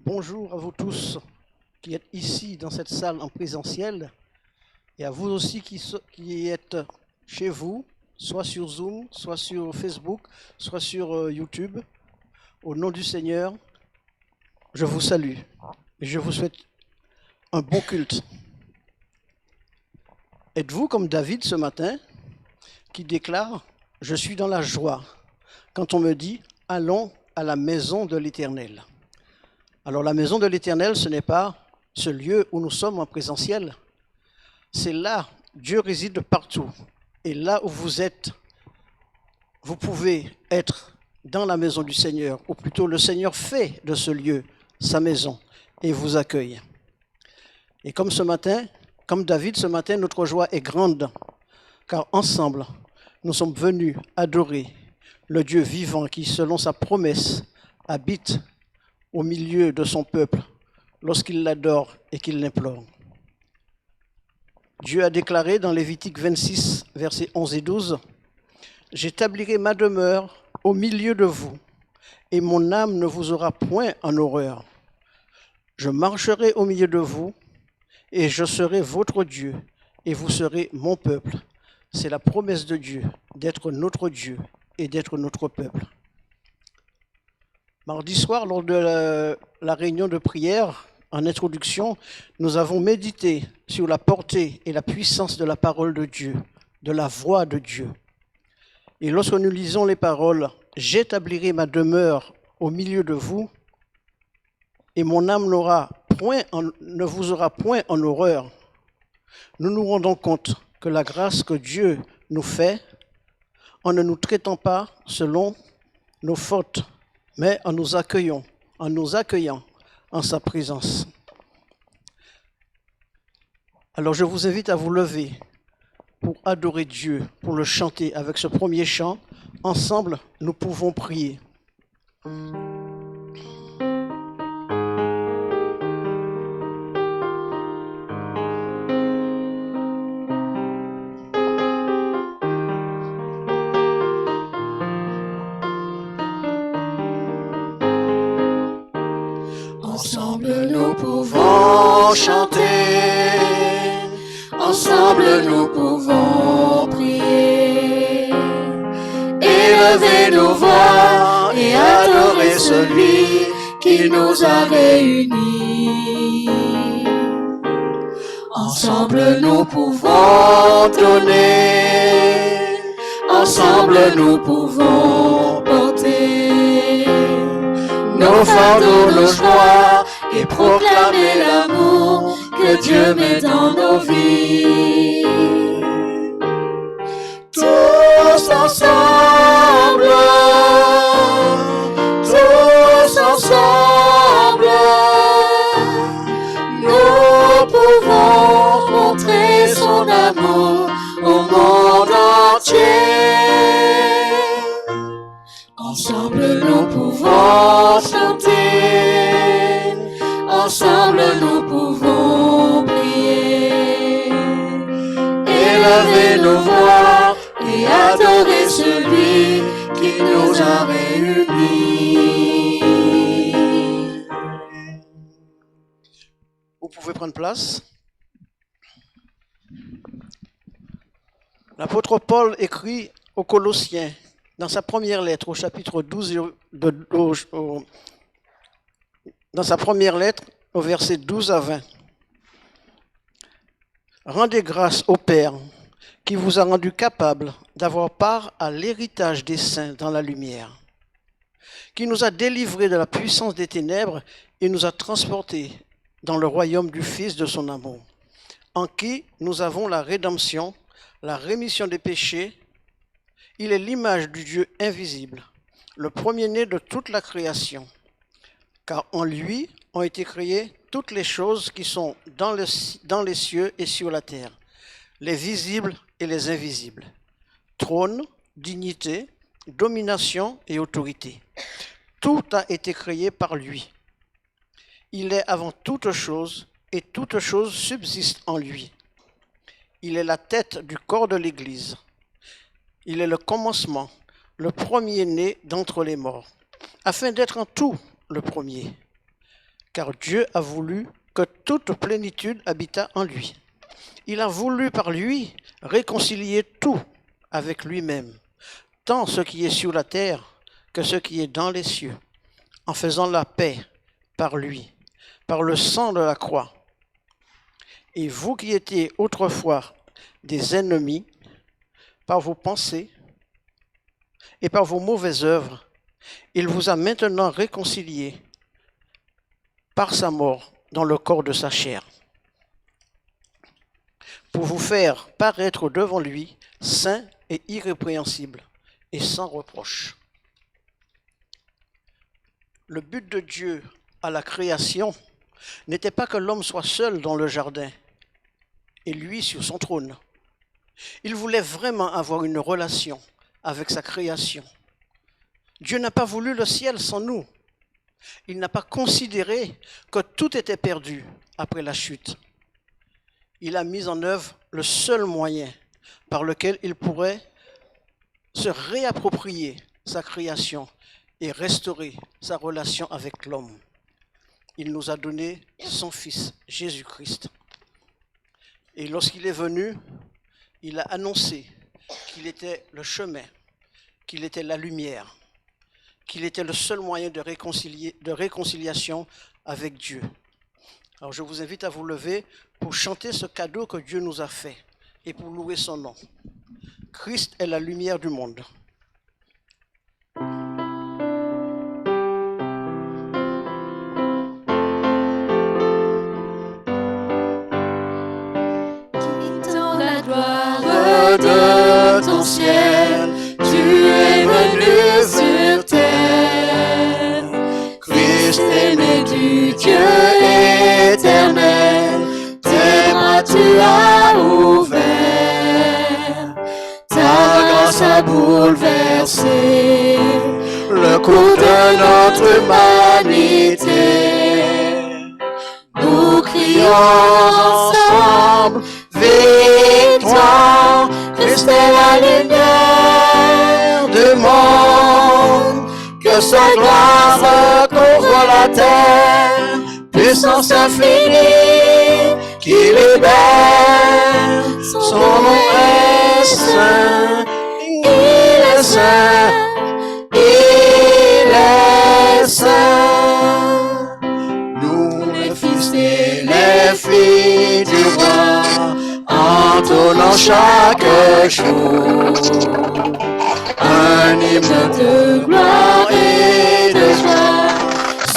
Bonjour à vous tous qui êtes ici dans cette salle en présentiel et à vous aussi qui êtes chez vous, soit sur Zoom, soit sur Facebook, soit sur YouTube. Au nom du Seigneur, je vous salue et je vous souhaite un bon culte. Êtes-vous comme David ce matin qui déclare « Je suis dans la joie » quand on me dit « Allons à la maison de l'Éternel ». Alors la maison de l'Éternel, ce n'est pas ce lieu où nous sommes en présentiel. C'est là, Dieu réside partout. Et là où vous êtes, vous pouvez être dans la maison du Seigneur, ou plutôt le Seigneur fait de ce lieu sa maison et vous accueille. Et comme ce matin, comme David ce matin, notre joie est grande, car ensemble, nous sommes venus adorer le Dieu vivant qui, selon sa promesse, habite au milieu de son peuple lorsqu'il l'adore et qu'il l'implore. Dieu a déclaré dans Lévitique 26, versets 11 et 12, « J'établirai ma demeure au milieu de vous, et mon âme ne vous aura point en horreur. Je marcherai au milieu de vous, et je serai votre Dieu, et vous serez mon peuple. » C'est la promesse de Dieu d'être notre Dieu et d'être notre peuple. Mardi soir, lors de la réunion de prière, en introduction, nous avons médité sur la portée et la puissance de la parole de Dieu, de la voix de Dieu. Et lorsque nous lisons les paroles « J'établirai ma demeure au milieu de vous, et mon âme ne vous aura point en horreur », nous nous rendons compte que la grâce que Dieu nous fait, en ne nous traitant pas selon nos fautes, mais en nous accueillant en sa présence. Alors je vous invite à vous lever pour adorer Dieu, pour le chanter avec ce premier chant. Ensemble, nous pouvons prier. Ensemble nous pouvons chanter, ensemble nous pouvons prier, élever nos voix et adorer celui qui nous a réunis. Ensemble nous pouvons donner, ensemble nous pouvons porter nos fardeaux, nos joies, et proclamer l'amour que Dieu met dans nos vies. Tous ensemble, nous pouvons montrer son amour au monde entier. Ensemble nous pouvons chanter, ensemble nous pouvons prier, élever nos voix et adorer celui qui nous a réunis. Vous pouvez prendre place. L'apôtre Paul écrit aux Colossiens, dans sa première lettre, au chapitre 12, dans sa première lettre, au verset 12 à 20. Rendez grâce au Père qui vous a rendu capable d'avoir part à l'héritage des saints dans la lumière, qui nous a délivrés de la puissance des ténèbres et nous a transportés dans le royaume du Fils de son amour, en qui nous avons la rédemption, la rémission des péchés. Il est l'image du Dieu invisible, le premier-né de toute la création, car en lui ont été créées toutes les choses qui sont dans les cieux et sur la terre, les visibles et les invisibles, trône, dignité, domination et autorité. Tout a été créé par lui. Il est avant toute chose et toute chose subsiste en lui. Il est la tête du corps de l'Église. Il est le commencement, le premier-né d'entre les morts, afin d'être en tout le premier. car Dieu a voulu que toute plénitude habitât en lui. Il a voulu par lui réconcilier tout avec lui-même, tant ce qui est sur la terre que ce qui est dans les cieux, en faisant la paix par lui, par le sang de la croix. Et vous qui étiez autrefois des ennemis, par vos pensées et par vos mauvaises œuvres, il vous a maintenant réconciliés par sa mort dans le corps de sa chair, pour vous faire paraître devant lui saint et irrépréhensible et sans reproche. Le but de Dieu à la création n'était pas que l'homme soit seul dans le jardin et lui sur son trône. Il voulait vraiment avoir une relation avec sa création. Dieu n'a pas voulu le ciel sans nous. Il n'a pas considéré que tout était perdu après la chute. Il a mis en œuvre le seul moyen par lequel il pourrait se réapproprier sa création et restaurer sa relation avec l'homme. Il nous a donné son Fils, Jésus-Christ. Et lorsqu'il est venu, il a annoncé qu'il était le chemin, qu'il était la lumière, qu'il était le seul moyen de réconciliation avec Dieu. Alors je vous invite à vous lever pour chanter ce cadeau que Dieu nous a fait et pour louer son nom. Christ est la lumière du monde. De ton ciel, tu es venu sur terre. Christ aimé du Dieu éternel, tes bras tu as ouverts. Ta grâce a bouleversé le cours de notre humanité. Nous crions ensemble, victoire, Christ est la lumière du monde, que sa gloire recouvre la terre, puissance infinie qui libère. Son nom est saint, il est saint, il est saint. Nous les fils et les filles du roi, entonnant chaque jour un hymne de gloire et de joie,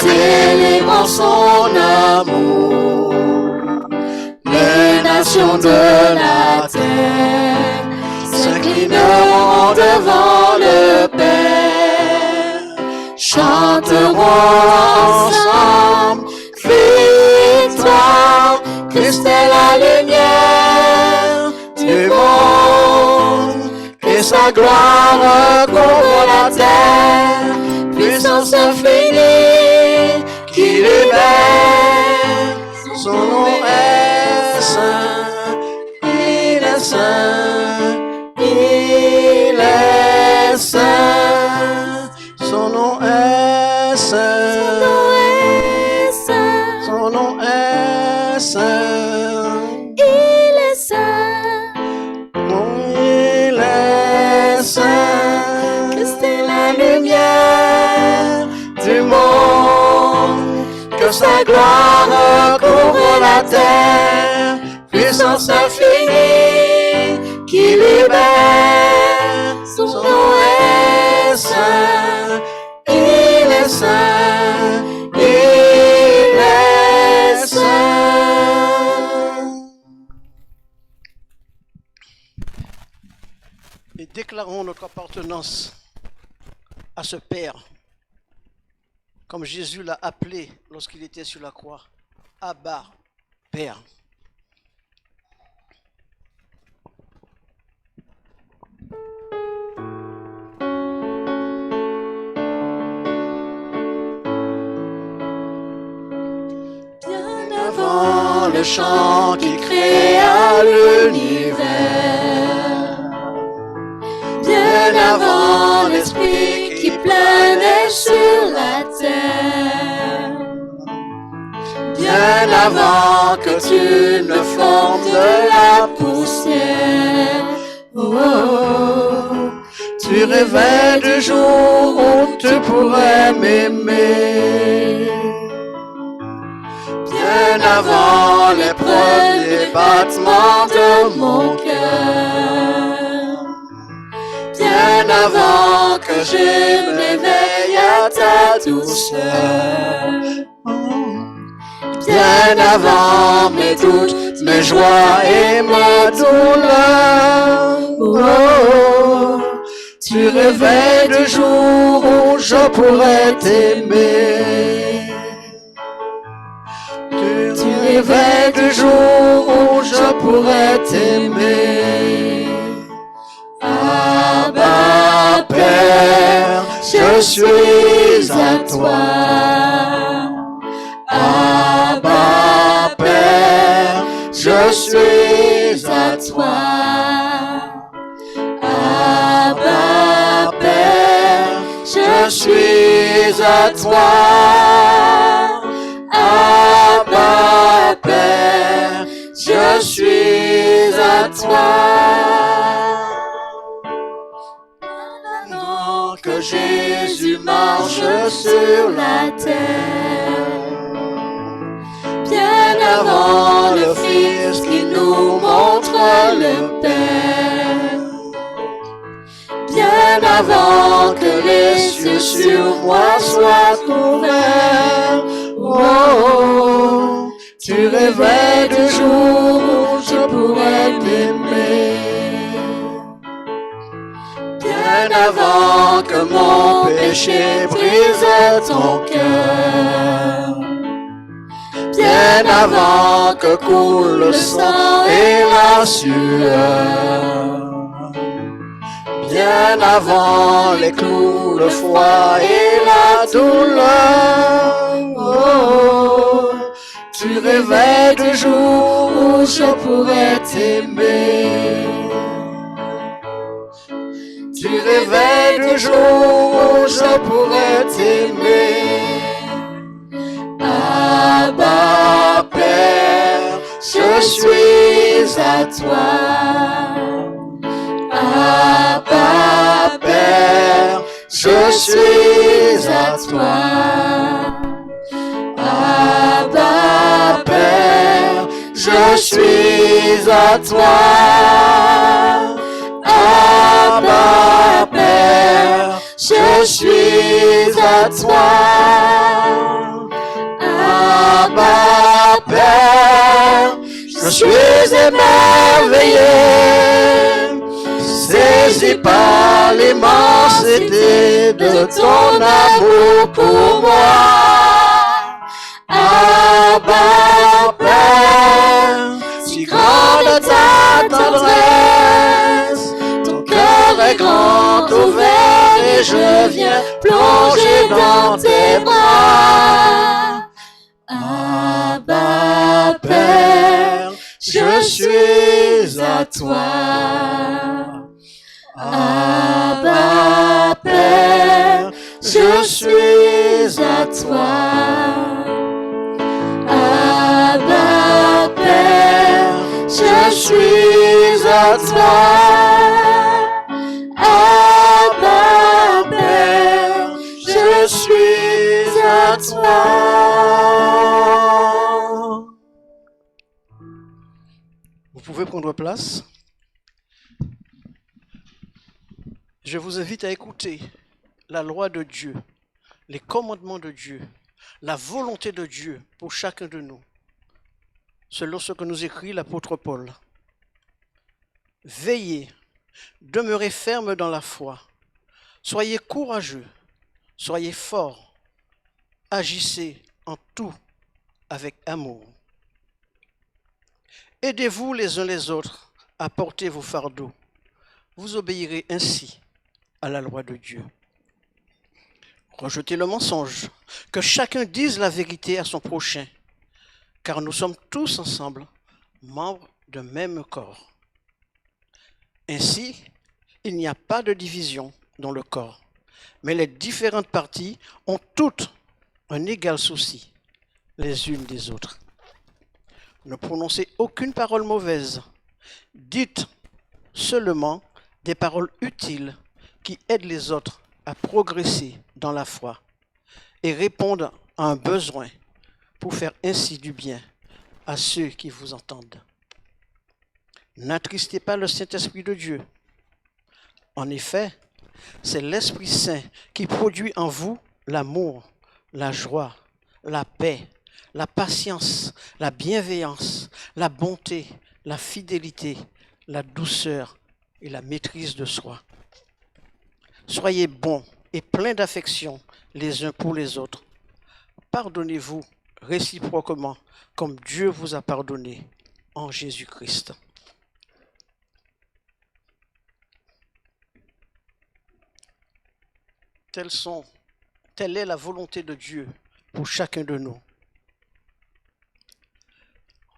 célébrant son amour. Les nations de la terre s'inclineront devant le Père, chanteront ensemble victoire. Christ est la lumière du monde, et sa gloire recouvre la terre, puissance infinie qui libère. Son nom est saint, il est saint, il est saint. Son nom est saint, son nom est saint. Il est saint, Il est saint. Christ est la lumière Du monde, que sa gloire recouvre la terre, puissance infinie qui libère. Son nom est saint, il est saint, il est saint. Et déclarons notre appartenance à ce Père, comme Jésus l'a appelé lorsqu'il était sur la croix. Abba, Père. Bien avant le chant qui créa l'univers, bien avant l'esprit qui planait sur la terre, bien avant que tu ne formes de la poussière. Oh, oh, tu rêvais du jour où tu pourrais m'aimer. bien avant les premiers battements de mon cœur, bien avant que je m'éveille à ta douceur, bien avant mes doutes, mes joies et ma douleur. Oh, oh, tu rêvais du jour où je pourrais t'aimer. Tu rêvais du jour où je pourrais t'aimer. Abba Père, je suis à toi. Abba Père, je suis à toi. Abba Père, je suis à toi. Abba Père, je suis à toi. Maintenant que Jésus marche sur la terre, bien avant le Fils qui nous montre le Père, bien avant que les cieux sur moi soient ouverts. Oh, oh, tu rêvais du jour où je pourrais t'aimer. bien avant que mon péché brise ton cœur, bien avant que coule le sang et la sueur, bien avant les clous, le froid et la douleur. Oh, tu rêvais du jour où je pourrais t'aimer. Tu rêvais du jour où je pourrais t'aimer. Abba Père, je suis à toi. Abba Père, je suis à toi. Abba Père, je suis à toi. Abba Père, je suis à toi. Abba Père, je suis émerveillé, saisi par l'immensité de ton amour pour moi. Abba Père, si grande ta tendresse, ton cœur est grand ouvert et je viens plonger dans tes bras. Abba Père, je suis à toi. Abba Père, je suis à toi. Abba Père, je suis à toi. Abba Père, je suis à toi. Vous pouvez prendre place. Je vous invite à écouter la loi de Dieu, les commandements de Dieu, la volonté de Dieu pour chacun de nous, selon ce que nous écrit l'apôtre Paul. Veillez, demeurez ferme dans la foi, soyez courageux, soyez forts, agissez en tout avec amour. Aidez-vous les uns les autres à porter vos fardeaux. Vous obéirez ainsi à la loi de Dieu. Rejetez le mensonge, que chacun dise la vérité à son prochain, car nous sommes tous ensemble membres d'un même corps. Ainsi, il n'y a pas de division dans le corps, mais les différentes parties ont toutes un égal souci les unes des autres. Ne prononcez aucune parole mauvaise. Dites seulement des paroles utiles qui aident les autres à progresser dans la foi et répondent à un besoin pour faire ainsi du bien à ceux qui vous entendent. N'attristez pas le Saint-Esprit de Dieu. En effet, c'est l'Esprit Saint qui produit en vous l'amour, la joie, la paix, la patience, la bienveillance, la bonté, la fidélité, la douceur et la maîtrise de soi. Soyez bons et pleins d'affection les uns pour les autres. Pardonnez-vous réciproquement comme Dieu vous a pardonné en Jésus-Christ. Telle est la volonté de Dieu pour chacun de nous.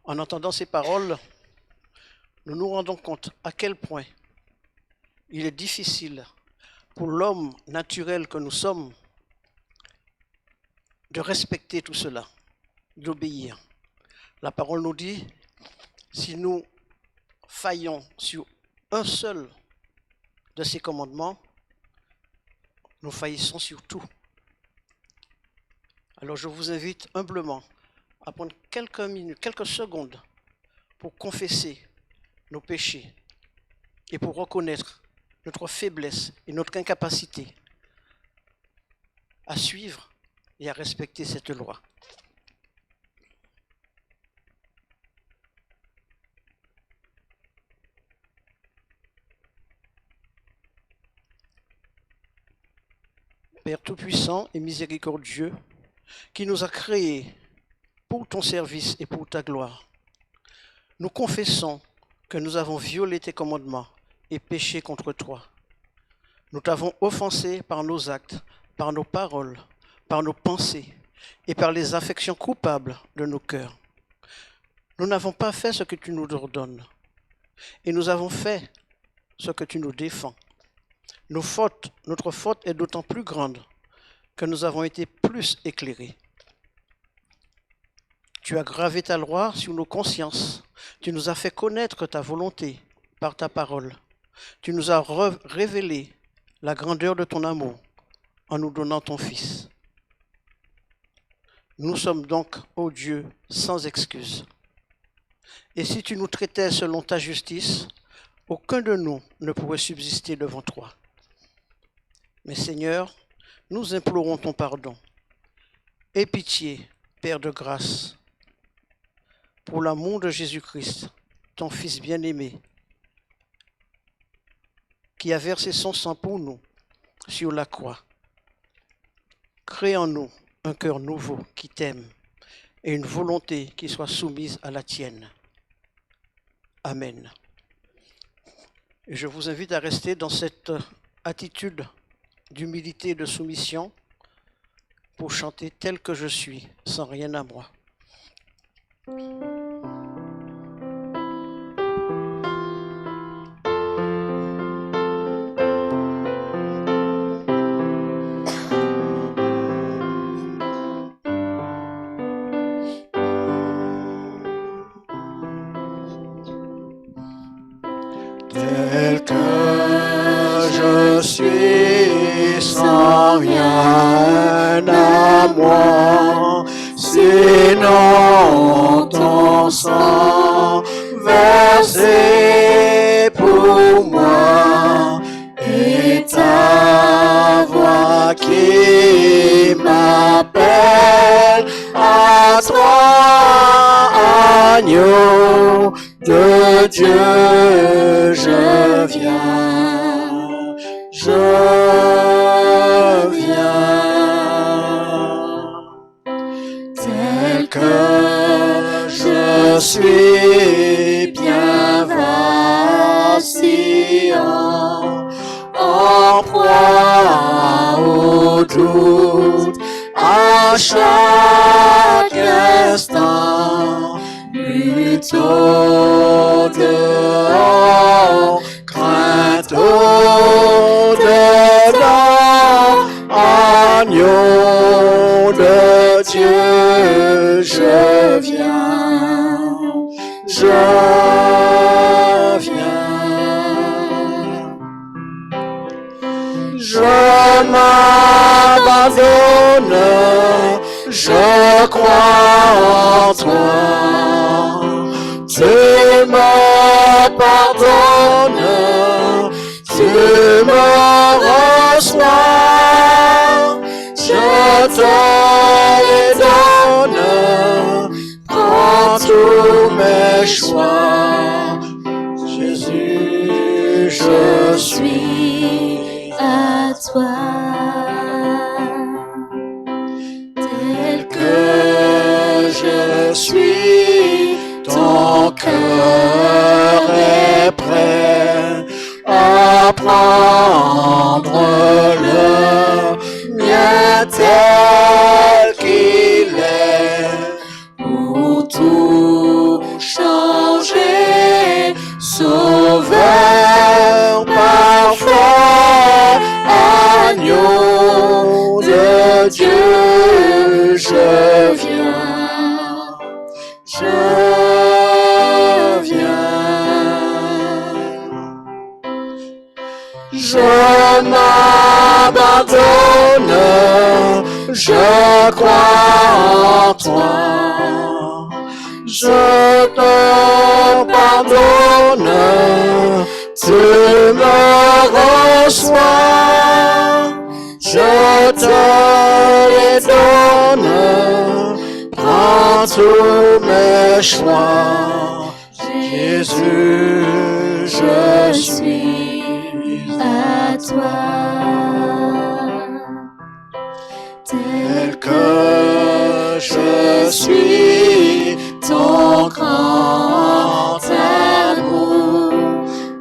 En entendant ces paroles, nous nous rendons compte à quel point il est difficile pour l'homme naturel que nous sommes de respecter tout cela, d'obéir. La parole nous dit, si nous faillons sur un seul de ces commandements, nous faillissons sur tout. Alors je vous invite humblement à prendre quelques minutes, quelques secondes pour confesser nos péchés et pour reconnaître notre faiblesse et notre incapacité à suivre et à respecter cette loi. Père Tout-Puissant et miséricordieux, qui nous a créés pour ton service et pour ta gloire, nous confessons que nous avons violé tes commandements et péché contre toi. Nous t'avons offensé par nos actes, par nos paroles, par nos pensées et par les affections coupables de nos cœurs. Nous n'avons pas fait ce que tu nous ordonnes et nous avons fait ce que tu nous défends. Notre faute est d'autant plus grande que nous avons été plus éclairés. Tu as gravé ta loi sur nos consciences. Tu nous as fait connaître ta volonté par ta parole. Tu nous as révélé la grandeur de ton amour en nous donnant ton Fils. Nous sommes donc, ô Dieu, sans excuse. Et si tu nous traitais selon ta justice, aucun de nous ne pourrait subsister devant toi. Mais Seigneur, nous implorons ton pardon. Aie pitié, Père de grâce, pour l'amour de Jésus-Christ, ton Fils bien-aimé, qui a versé son sang pour nous sur la croix. Crée en nous un cœur nouveau qui t'aime et une volonté qui soit soumise à la tienne. Amen. Et je vous invite à rester dans cette attitude d'humilité et de soumission pour chanter tel que je suis, sans rien à moi. Tel que je suis, sans rien à moi, sinon ton sang versé pour moi, et ta voix qui m'appelle à toi, agneau de Dieu, je viens, tel que je suis bien vacillant, en proie au doute, à chaque instant, plutôt dehors, crainte au-dedans, agneau de Dieu, je viens. m'abandonne, je crois en toi. Tu me pardonnes, tu me reçois, je te les donne, prends tous mes choix. Jésus, je suis à toi. Tel que je suis, ton cœur est prêt à prendre le mien tel qu'il est, pour tout changer, Sauveur parfait, agneau de Dieu, je viens, je viens. Je m'abandonne, je crois en toi. Je te pardonne, tu me reçois, je te les donne, prends tous mes choix. Jésus, je suis à toi. Tel que je suis, ton grand amour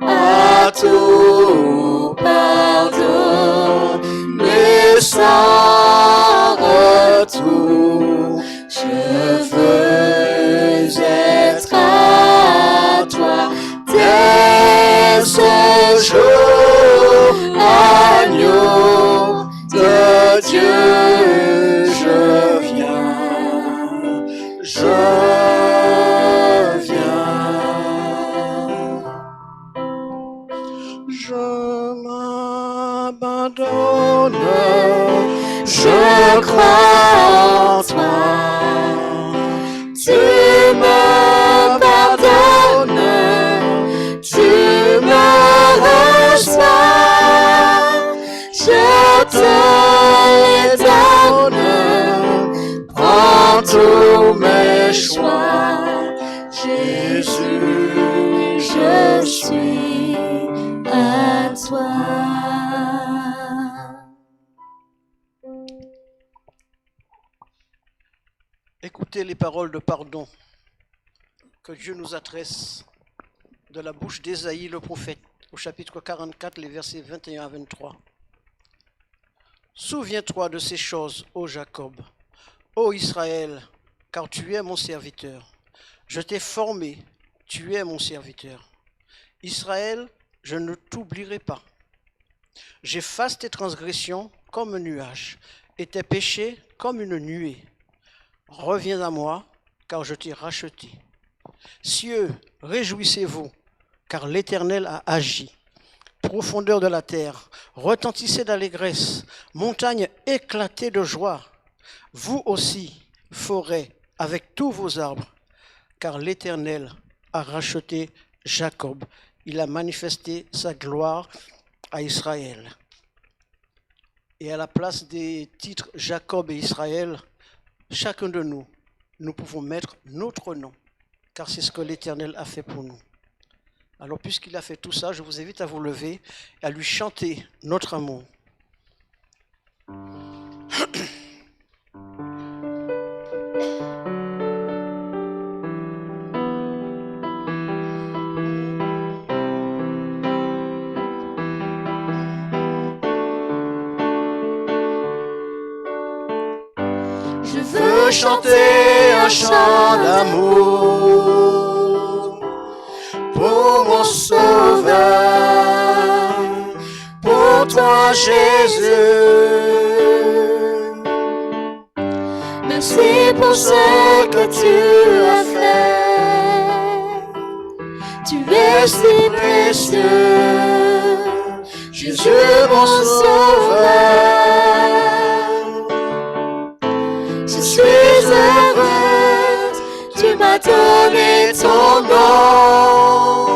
à tout pardonner sans retour. Je veux être à toi dès ce jour, agneau de Dieu, je viens, je m'abandonne, je crois en toi. Tu me pardonnes, tu me reçois, je te les donne, prends tous mes choix. Jésus, je suis à toi. Écoutez les paroles de pardon que Dieu nous adresse de la bouche d'Ésaïe le prophète au chapitre 44, les versets 21 à 23. Souviens-toi de ces choses, ô Jacob, ô Israël, car tu es mon serviteur. Je t'ai formé, tu es mon serviteur. Israël, je ne t'oublierai pas. J'efface tes transgressions comme un nuage et tes péchés comme une nuée. Reviens à moi, car je t'ai racheté. Cieux, réjouissez-vous, car l'Éternel a agi. Profondeur de la terre, retentissez d'allégresse, montagnes éclatées de joie. Vous aussi, forêt, avec tous vos arbres, car l'Éternel a racheté Jacob. Il a manifesté sa gloire à Israël. Et à la place des titres Jacob et Israël, chacun de nous, nous pouvons mettre notre nom, car c'est ce que l'Éternel a fait pour nous. Alors, puisqu'il a fait tout ça, je vous invite à vous lever et à lui chanter notre amour. Je veux chanter un chant d'amour pour mon Sauveur, pour toi Jésus. Merci pour ce que tu as fait. Tu es si précieux. Jésus mon sauveur. Je suis heureuse, tu m'as donné ton nom.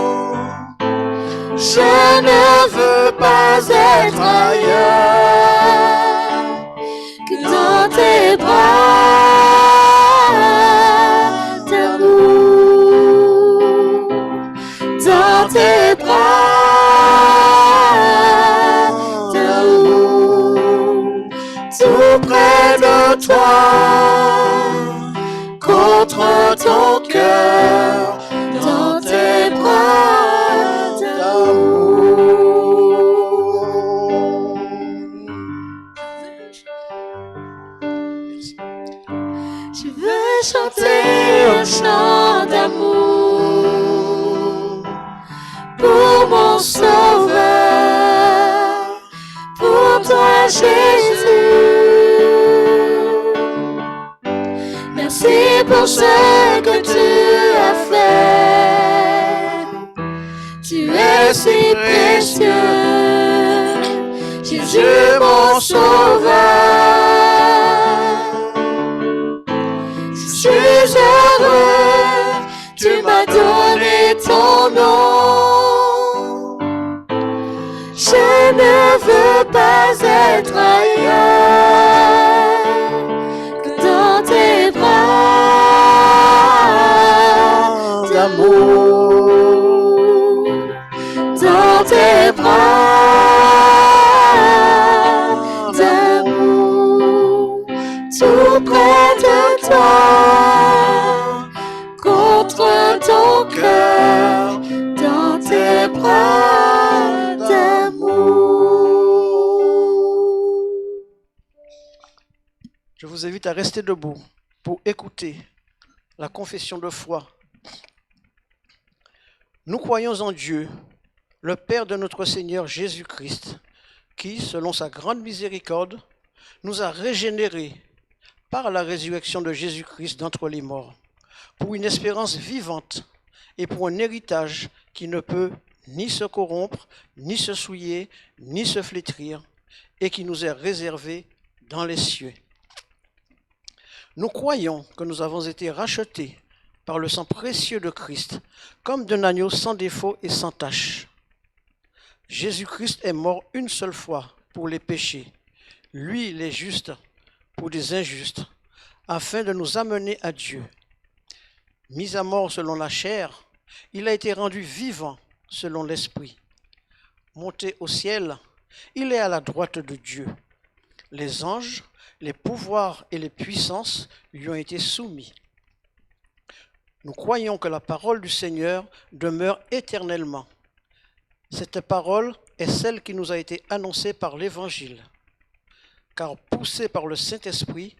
Je ne veux pas être ailleurs que dans tes bras d'amour, dans tes bras d'amour, tout près de toi, contre ton cœur, dans tes bras d'amour. Je veux chanter un chant d'amour pour mon sauveur, pour toi Jésus. Merci pour ce que tu as fait. Tu es si précieux, Jésus mon sauveur. Je suis heureux, tu m'as donné ton nom. Je ne veux pas être ailleurs que dans tes bras d'amour, dans tes bras d'amour, tout près de toi, contre ton cœur, dans tes bras d'amour. Je vous invite à rester debout pour écouter la confession de foi. Nous croyons en Dieu, le Père de notre Seigneur Jésus-Christ, qui, selon sa grande miséricorde, nous a régénérés par la résurrection de Jésus-Christ d'entre les morts, pour une espérance vivante et pour un héritage qui ne peut ni se corrompre, ni se souiller, ni se flétrir, et qui nous est réservé dans les cieux. Nous croyons que nous avons été rachetés par le sang précieux de Christ, comme d'un agneau sans défaut et sans tache. Jésus-Christ est mort une seule fois pour les péchés, lui les justes pour des injustes, afin de nous amener à Dieu. Mis à mort selon la chair, il a été rendu vivant selon l'esprit. Monté au ciel, il est à la droite de Dieu. Les anges, les pouvoirs et les puissances lui ont été soumis. Nous croyons que la parole du Seigneur demeure éternellement. Cette parole est celle qui nous a été annoncée par l'Évangile. Car poussés par le Saint-Esprit,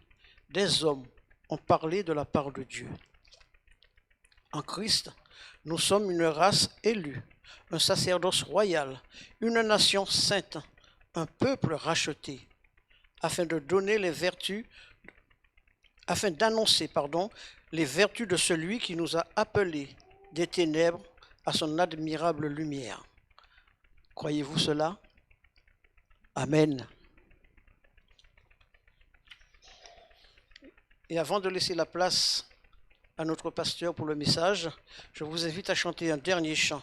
des hommes ont parlé de la part de Dieu. En Christ, nous sommes une race élue, un sacerdoce royal, une nation sainte, un peuple racheté, afin d'annoncer les vertus de celui qui nous a appelés des ténèbres à son admirable lumière. Croyez-vous cela? Amen. Et avant de laisser la place à notre pasteur pour le message, je vous invite à chanter un dernier chant.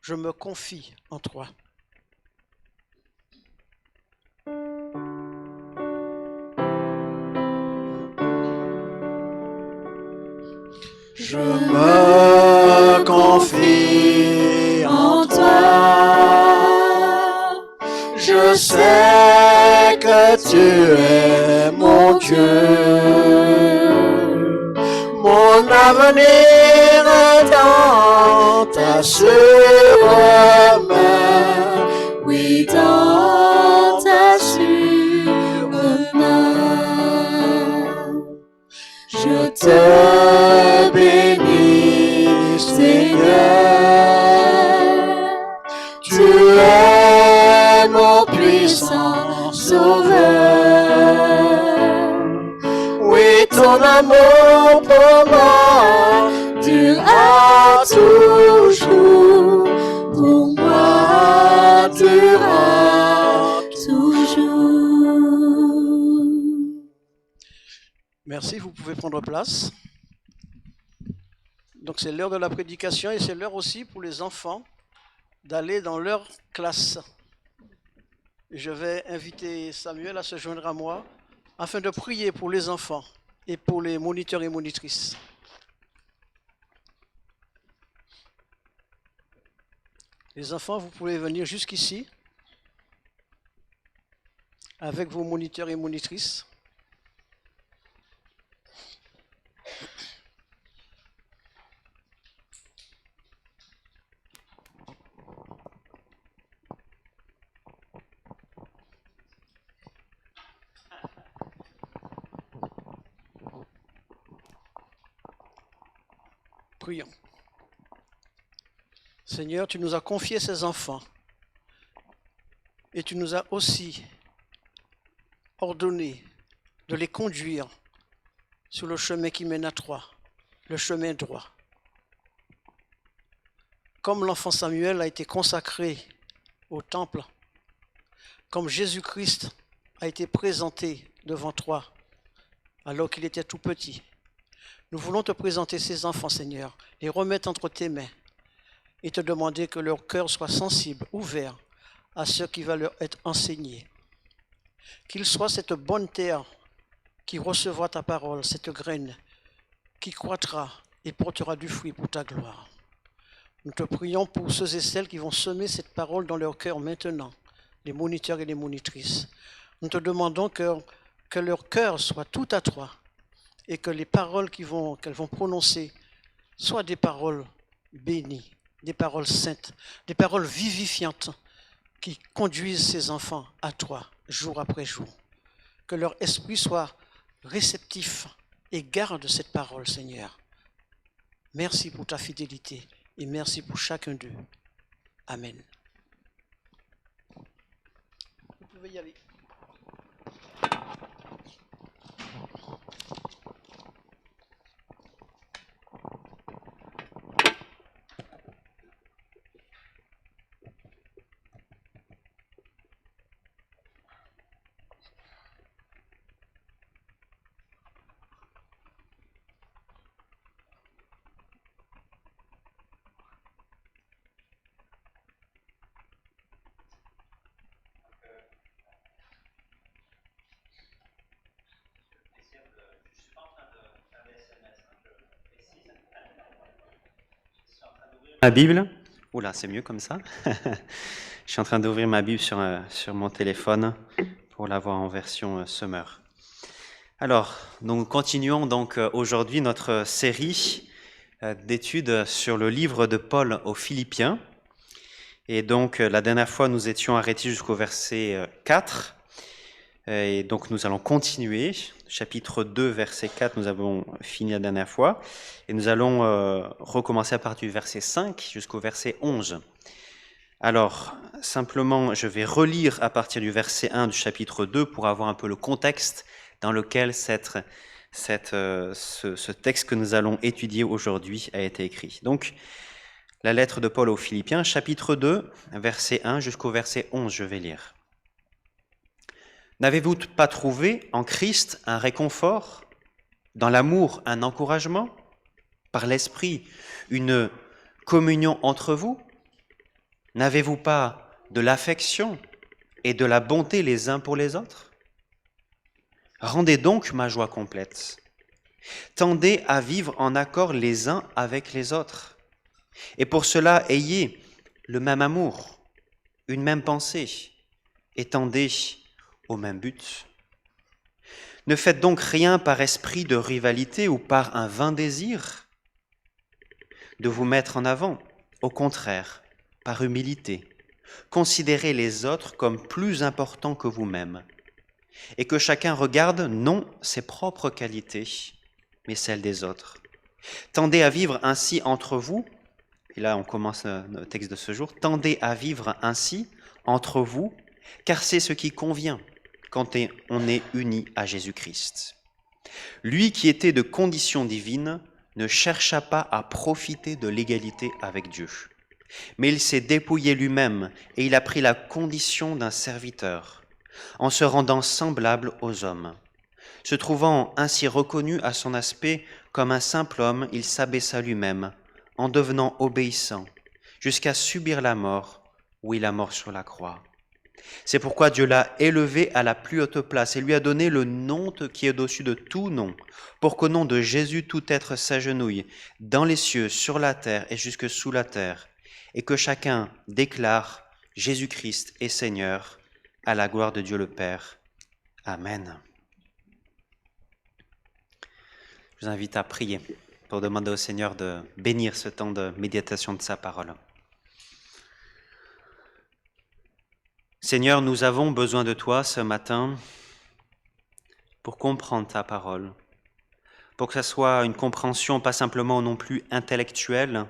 Je me confie en toi. Je me confie en toi. Je sais que tu es mon Dieu. Mon avenir est dans ta sûre main. Oui, dans ta sûre main. Je te bénis, Seigneur. Tu es mon puissant sauveur. Oui, ton amour pour moi durera toujours. Pour moi durera Merci, vous pouvez prendre place. Donc c'est l'heure de la prédication et c'est l'heure aussi pour les enfants d'aller dans leur classe. Je vais inviter Samuel à se joindre à moi afin de prier pour les enfants et pour les moniteurs et monitrices. Les enfants, vous pouvez venir jusqu'ici avec vos moniteurs et monitrices. Prions. Seigneur, tu nous as confié ces enfants et tu nous as aussi ordonné de les conduire sur le chemin qui mène à toi, le chemin droit. Comme l'enfant Samuel a été consacré au temple, comme Jésus-Christ a été présenté devant toi alors qu'il était tout petit, nous voulons te présenter ces enfants, Seigneur, les remettre entre tes mains et te demander que leur cœur soit sensible, ouvert à ce qui va leur être enseigné. Qu'ils soient cette bonne terre qui recevra ta parole, cette graine qui croîtra et portera du fruit pour ta gloire. Nous te prions pour ceux et celles qui vont semer cette parole dans leur cœur maintenant, les moniteurs et les monitrices. Nous te demandons que leur cœur soit tout à toi et que les paroles qu'elles vont prononcer soient des paroles bénies, des paroles saintes, des paroles vivifiantes qui conduisent ces enfants à toi jour après jour. Que leur esprit soit réceptif et garde cette parole, Seigneur. Merci pour ta fidélité et merci pour chacun d'eux. Amen. Vous pouvez y aller. Ma Bible. Oula, c'est mieux comme ça. Je suis en train d'ouvrir ma Bible sur mon téléphone pour l'avoir en version Summer. Alors, nous continuons donc aujourd'hui notre série d'études sur le livre de Paul aux Philippiens. Et donc, la dernière fois, nous étions arrêtés jusqu'au verset 4. Et donc, nous allons continuer. Chapitre 2, verset 4, nous avons fini la dernière fois. Et nous allons recommencer à partir du verset 5 jusqu'au verset 11. Alors, simplement, je vais relire à partir du verset 1 du chapitre 2 pour avoir un peu le contexte dans lequel ce texte que nous allons étudier aujourd'hui a été écrit. Donc, la lettre de Paul aux Philippiens, chapitre 2, verset 1 jusqu'au verset 11, je vais lire. N'avez-vous pas trouvé en Christ un réconfort, dans l'amour un encouragement, par l'Esprit une communion entre vous? N'avez-vous pas de l'affection et de la bonté les uns pour les autres? Rendez donc ma joie complète. Tendez à vivre en accord les uns avec les autres. Et pour cela, ayez le même amour, une même pensée, et tendez au même but. Ne faites donc rien par esprit de rivalité ou par un vain désir de vous mettre en avant. Au contraire, par humilité, considérez les autres comme plus importants que vous-même et que chacun regarde non ses propres qualités, mais celles des autres. Tendez à vivre ainsi entre vous, et là on commence le texte de ce jour, tendez à vivre ainsi entre vous, car c'est ce qui convient quand on est unis à Jésus-Christ. Lui qui était de condition divine ne chercha pas à profiter de l'égalité avec Dieu, mais il s'est dépouillé lui-même et il a pris la condition d'un serviteur, en se rendant semblable aux hommes. Se trouvant ainsi reconnu à son aspect comme un simple homme, il s'abaissa lui-même, en devenant obéissant, jusqu'à subir la mort, oui, la mort sur la croix. C'est pourquoi Dieu l'a élevé à la plus haute place et lui a donné le nom qui est au-dessus de tout nom, pour qu'au nom de Jésus tout être s'agenouille, dans les cieux, sur la terre et jusque sous la terre, et que chacun déclare Jésus-Christ est Seigneur, à la gloire de Dieu le Père. Amen. Je vous invite à prier pour demander au Seigneur de bénir ce temps de méditation de sa parole. Seigneur, nous avons besoin de toi ce matin pour comprendre ta parole, pour que ça soit une compréhension pas simplement non plus intellectuelle,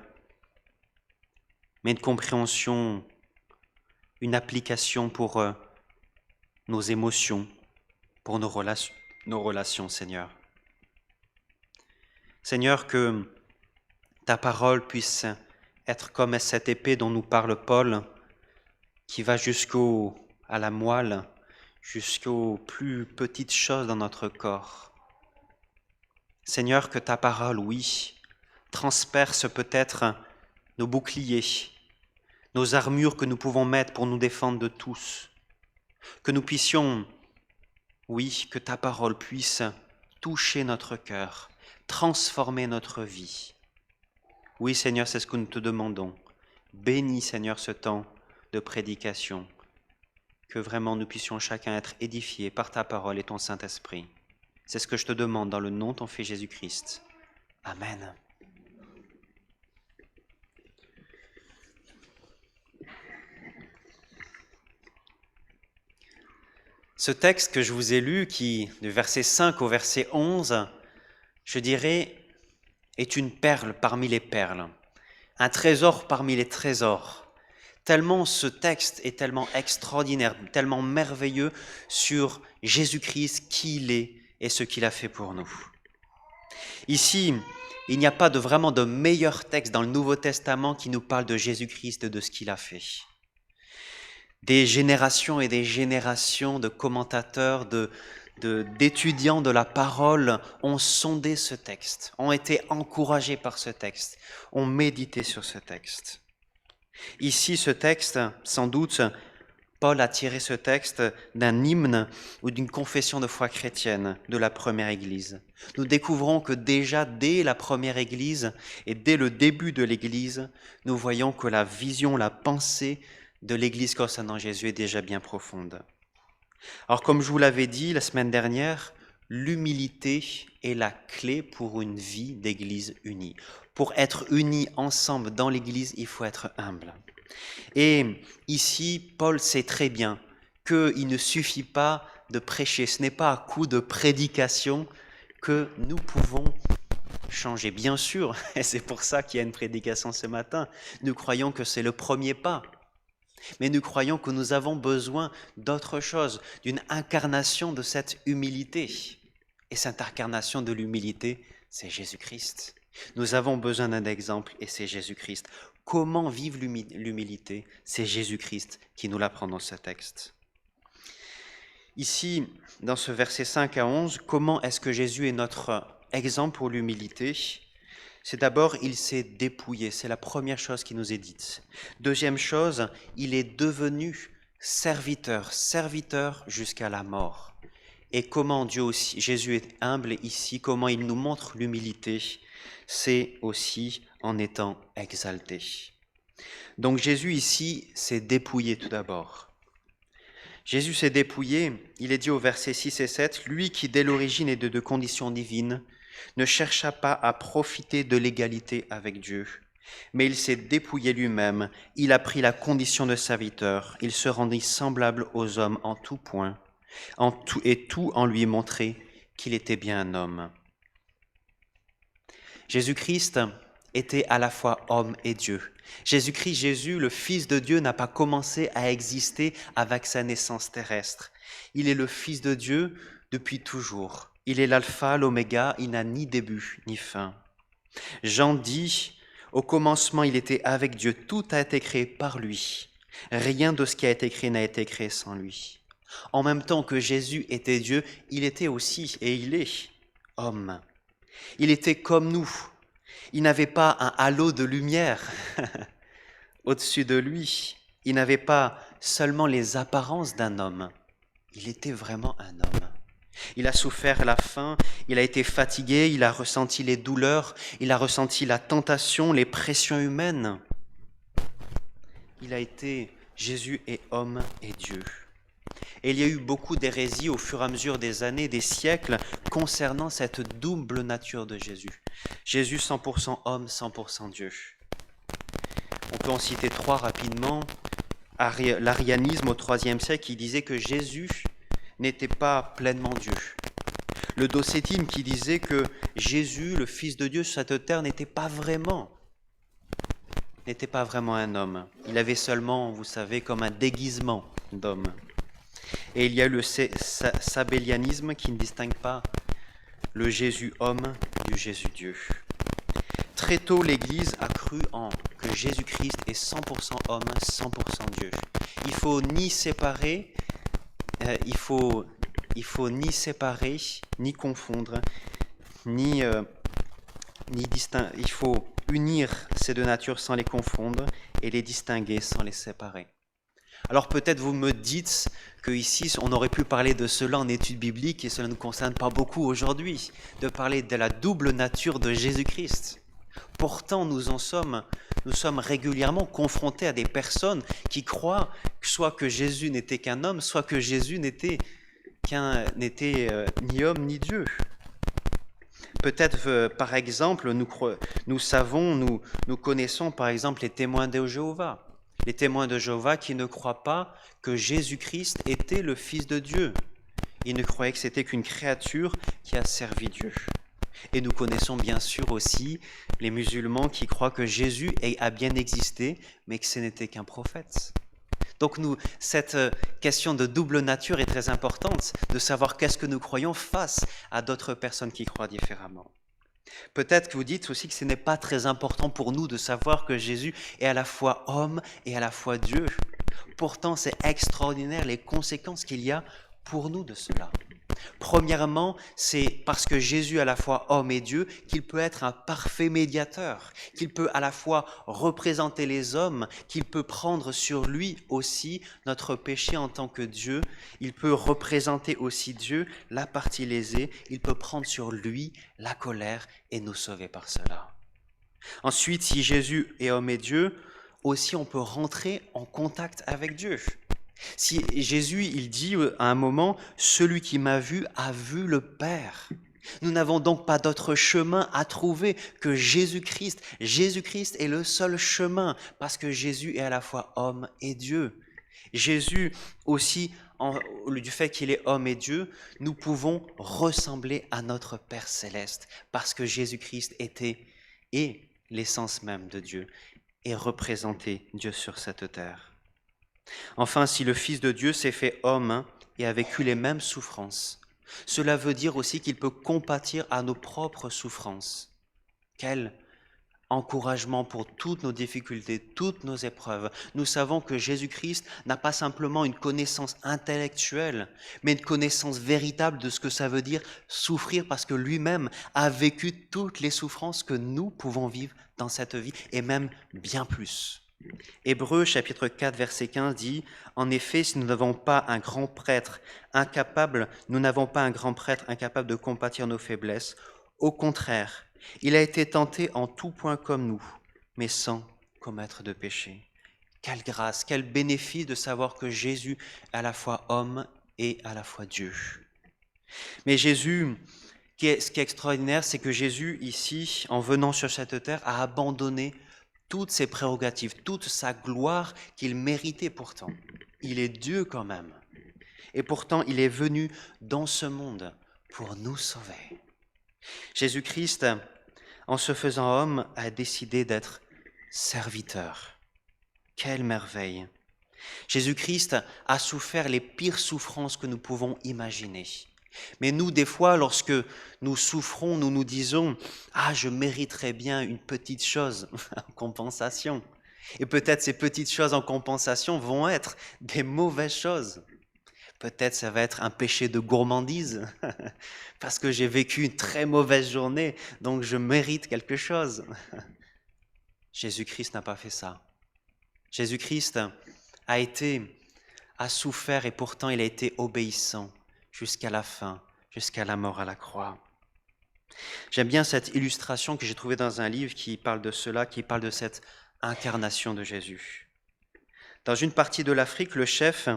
mais une compréhension, une application pour nos émotions, pour nos relations, Seigneur. Seigneur, que ta parole puisse être comme cette épée dont nous parle Paul, qui va à la moelle, jusqu'aux plus petites choses dans notre corps. Seigneur, que ta parole, oui, transperce peut-être nos boucliers, nos armures que nous pouvons mettre pour nous défendre de tous. Que nous puissions, oui, que ta parole puisse toucher notre cœur, transformer notre vie. Oui, Seigneur, c'est ce que nous te demandons. Bénis, Seigneur, ce temps de prédication, que vraiment nous puissions chacun être édifiés par ta parole et ton Saint-Esprit. C'est ce que je te demande dans le nom de ton Fils Jésus-Christ. Amen. Ce texte que je vous ai lu, qui du verset 5 au verset 11, je dirais, est une perle parmi les perles, un trésor parmi les trésors. Tellement ce texte est tellement extraordinaire, tellement merveilleux sur Jésus-Christ, qui il est et ce qu'il a fait pour nous. Ici, il n'y a pas vraiment de meilleur texte dans le Nouveau Testament qui nous parle de Jésus-Christ et de ce qu'il a fait. Des générations et des générations de commentateurs, d'étudiants de la parole ont sondé ce texte, ont été encouragés par ce texte, ont médité sur ce texte. Ici, ce texte, sans doute, Paul a tiré ce texte d'un hymne ou d'une confession de foi chrétienne de la première Église. Nous découvrons que déjà dès la première Église et dès le début de l'Église, nous voyons que la vision, la pensée de l'Église concernant Jésus est déjà bien profonde. Alors, comme je vous l'avais dit la semaine dernière, l'humilité est la clé pour une vie d'Église unie. Pour être unis ensemble dans l'Église, il faut être humble. Et ici, Paul sait très bien qu'il ne suffit pas de prêcher. Ce n'est pas à coup de prédication que nous pouvons changer. Bien sûr, et c'est pour ça qu'il y a une prédication ce matin, nous croyons que c'est le premier pas. Mais nous croyons que nous avons besoin d'autre chose, d'une incarnation de cette humilité. Et cette incarnation de l'humilité, c'est Jésus-Christ. Nous avons besoin d'un exemple et c'est Jésus-Christ. Comment vivre l'humilité? C'est Jésus-Christ qui nous l'apprend dans ce texte. Ici, dans ce verset 5 à 11, comment est-ce que Jésus est notre exemple pour l'humilité? C'est d'abord, il s'est dépouillé, c'est la première chose qui nous est dite. Deuxième chose, il est devenu serviteur jusqu'à la mort. Et comment Jésus est humble ici, comment il nous montre l'humilité, c'est aussi en étant exalté. Donc Jésus ici s'est dépouillé tout d'abord. Jésus s'est dépouillé, il est dit au verset 6 et 7, « Lui qui dès l'origine est de condition divine, ne chercha pas à profiter de l'égalité avec Dieu, mais il s'est dépouillé lui-même, il a pris la condition de serviteur, il se rendit semblable aux hommes en tout point, et tout en lui montrait qu'il était bien un homme. » Jésus-Christ était à la fois homme et Dieu. Jésus, le Fils de Dieu, n'a pas commencé à exister avec sa naissance terrestre. Il est le Fils de Dieu depuis toujours. Il est l'alpha, l'oméga, il n'a ni début ni fin. Jean dit, au commencement il était avec Dieu, tout a été créé par lui. Rien de ce qui a été créé n'a été créé sans lui. En même temps que Jésus était Dieu, il était aussi, et il est, homme. Il était comme nous. Il n'avait pas un halo de lumière au-dessus de lui. Il n'avait pas seulement les apparences d'un homme. Il était vraiment un homme. Il a souffert la faim, il a été fatigué, il a ressenti les douleurs, il a ressenti la tentation, les pressions humaines. Jésus est homme et Dieu. Et il y a eu beaucoup d'hérésies au fur et à mesure des années, des siècles, concernant cette double nature de Jésus. Jésus 100% homme, 100% Dieu. On peut en citer 3 rapidement. L'arianisme au IIIe siècle qui disait que Jésus n'était pas pleinement Dieu. Le docétisme qui disait que Jésus, le Fils de Dieu sur cette terre, n'était pas vraiment un homme. Il avait seulement, vous savez, comme un déguisement d'homme. Et il y a le sabellianisme qui ne distingue pas le Jésus homme du Jésus Dieu. Très tôt, l'Église a cru que Jésus-Christ est 100% homme, 100% Dieu. Il faut ni séparer, ni confondre, ni distinguer. Il faut unir ces deux natures sans les confondre et les distinguer sans les séparer. Alors peut-être vous me dites qu'ici, on aurait pu parler de cela en études bibliques et cela ne nous concerne pas beaucoup aujourd'hui, de parler de la double nature de Jésus-Christ. Pourtant, nous sommes régulièrement confrontés à des personnes qui croient soit que Jésus n'était qu'un homme, soit que Jésus n'était ni homme ni Dieu. Peut-être, par exemple, nous connaissons par exemple les témoins de Jéhovah. Les témoins de Jéhovah qui ne croient pas que Jésus-Christ était le Fils de Dieu. Ils ne croyaient que c'était qu'une créature qui a servi Dieu. Et nous connaissons bien sûr aussi les musulmans qui croient que Jésus a bien existé, mais que ce n'était qu'un prophète. Donc cette question de double nature est très importante, de savoir qu'est-ce que nous croyons face à d'autres personnes qui croient différemment. Peut-être que vous dites aussi que ce n'est pas très important pour nous de savoir que Jésus est à la fois homme et à la fois Dieu. Pourtant, c'est extraordinaire les conséquences qu'il y a pour nous de cela. Premièrement, c'est parce que Jésus est à la fois homme et Dieu qu'il peut être un parfait médiateur, qu'il peut à la fois représenter les hommes, qu'il peut prendre sur lui aussi notre péché en tant que Dieu, il peut représenter aussi Dieu, la partie lésée, il peut prendre sur lui la colère et nous sauver par cela. Ensuite, si Jésus est homme et Dieu, aussi on peut rentrer en contact avec Dieu. Si Jésus, il dit à un moment, « Celui qui m'a vu a vu le Père ». Nous n'avons donc pas d'autre chemin à trouver que Jésus-Christ. Jésus-Christ est le seul chemin parce que Jésus est à la fois homme et Dieu. Jésus aussi, du fait qu'il est homme et Dieu, nous pouvons ressembler à notre Père céleste parce que Jésus-Christ est l'essence même de Dieu et représentait Dieu sur cette terre. Enfin, si le Fils de Dieu s'est fait homme et a vécu les mêmes souffrances, cela veut dire aussi qu'il peut compatir à nos propres souffrances. Quel encouragement pour toutes nos difficultés, toutes nos épreuves. Nous savons que Jésus-Christ n'a pas simplement une connaissance intellectuelle, mais une connaissance véritable de ce que ça veut dire souffrir parce que lui-même a vécu toutes les souffrances que nous pouvons vivre dans cette vie et même bien plus. Hébreux chapitre 4 verset 15 dit « En effet, si nous n'avons pas un grand prêtre incapable de compatir nos faiblesses, au contraire, il a été tenté en tout point comme nous, mais sans commettre de péché. » Quelle grâce, quel bénéfice de savoir que Jésus est à la fois homme et à la fois Dieu. Mais Jésus, ce qui est extraordinaire, c'est que Jésus, ici, en venant sur cette terre, a abandonné toutes ses prérogatives, toute sa gloire qu'il méritait pourtant. Il est Dieu quand même. Et pourtant, il est venu dans ce monde pour nous sauver. Jésus-Christ, en se faisant homme, a décidé d'être serviteur. Quelle merveille! Jésus-Christ a souffert les pires souffrances que nous pouvons imaginer. Mais nous, des fois, lorsque nous souffrons, nous nous disons « Ah, je mériterais bien une petite chose en compensation. » Et peut-être ces petites choses en compensation vont être des mauvaises choses. Peut-être ça va être un péché de gourmandise, parce que j'ai vécu une très mauvaise journée, donc je mérite quelque chose. Jésus-Christ n'a pas fait ça. Jésus-Christ a souffert et pourtant il a été obéissant jusqu'à la fin, jusqu'à la mort à la croix. J'aime bien cette illustration que j'ai trouvée dans un livre qui parle de cela, qui parle de cette incarnation de Jésus. Dans une partie de l'Afrique, le chef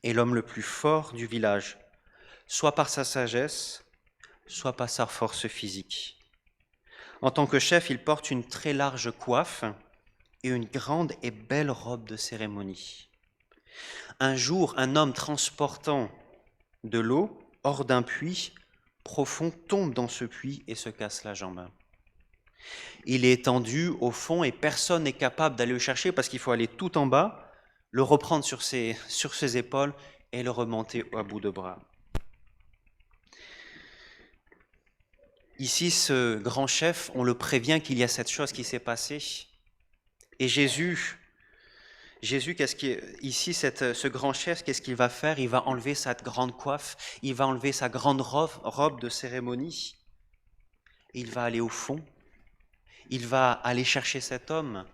est l'homme le plus fort du village, soit par sa sagesse, soit par sa force physique. En tant que chef, il porte une très large coiffe et une grande et belle robe de cérémonie. Un jour, un homme transportant de l'eau hors d'un puits profond tombe dans ce puits et se casse la jambe. Il est étendu au fond et personne n'est capable d'aller le chercher parce qu'il faut aller tout en bas, le reprendre sur ses épaules et le remonter à bout de bras. Ici, ce grand chef, on le prévient qu'il y a cette chose qui s'est passée. Et Jésus, ce grand chef, qu'est-ce qu'il va faire? Il va enlever sa grande coiffe, il va enlever sa grande robe de cérémonie. Il va aller au fond, il va aller chercher cet homme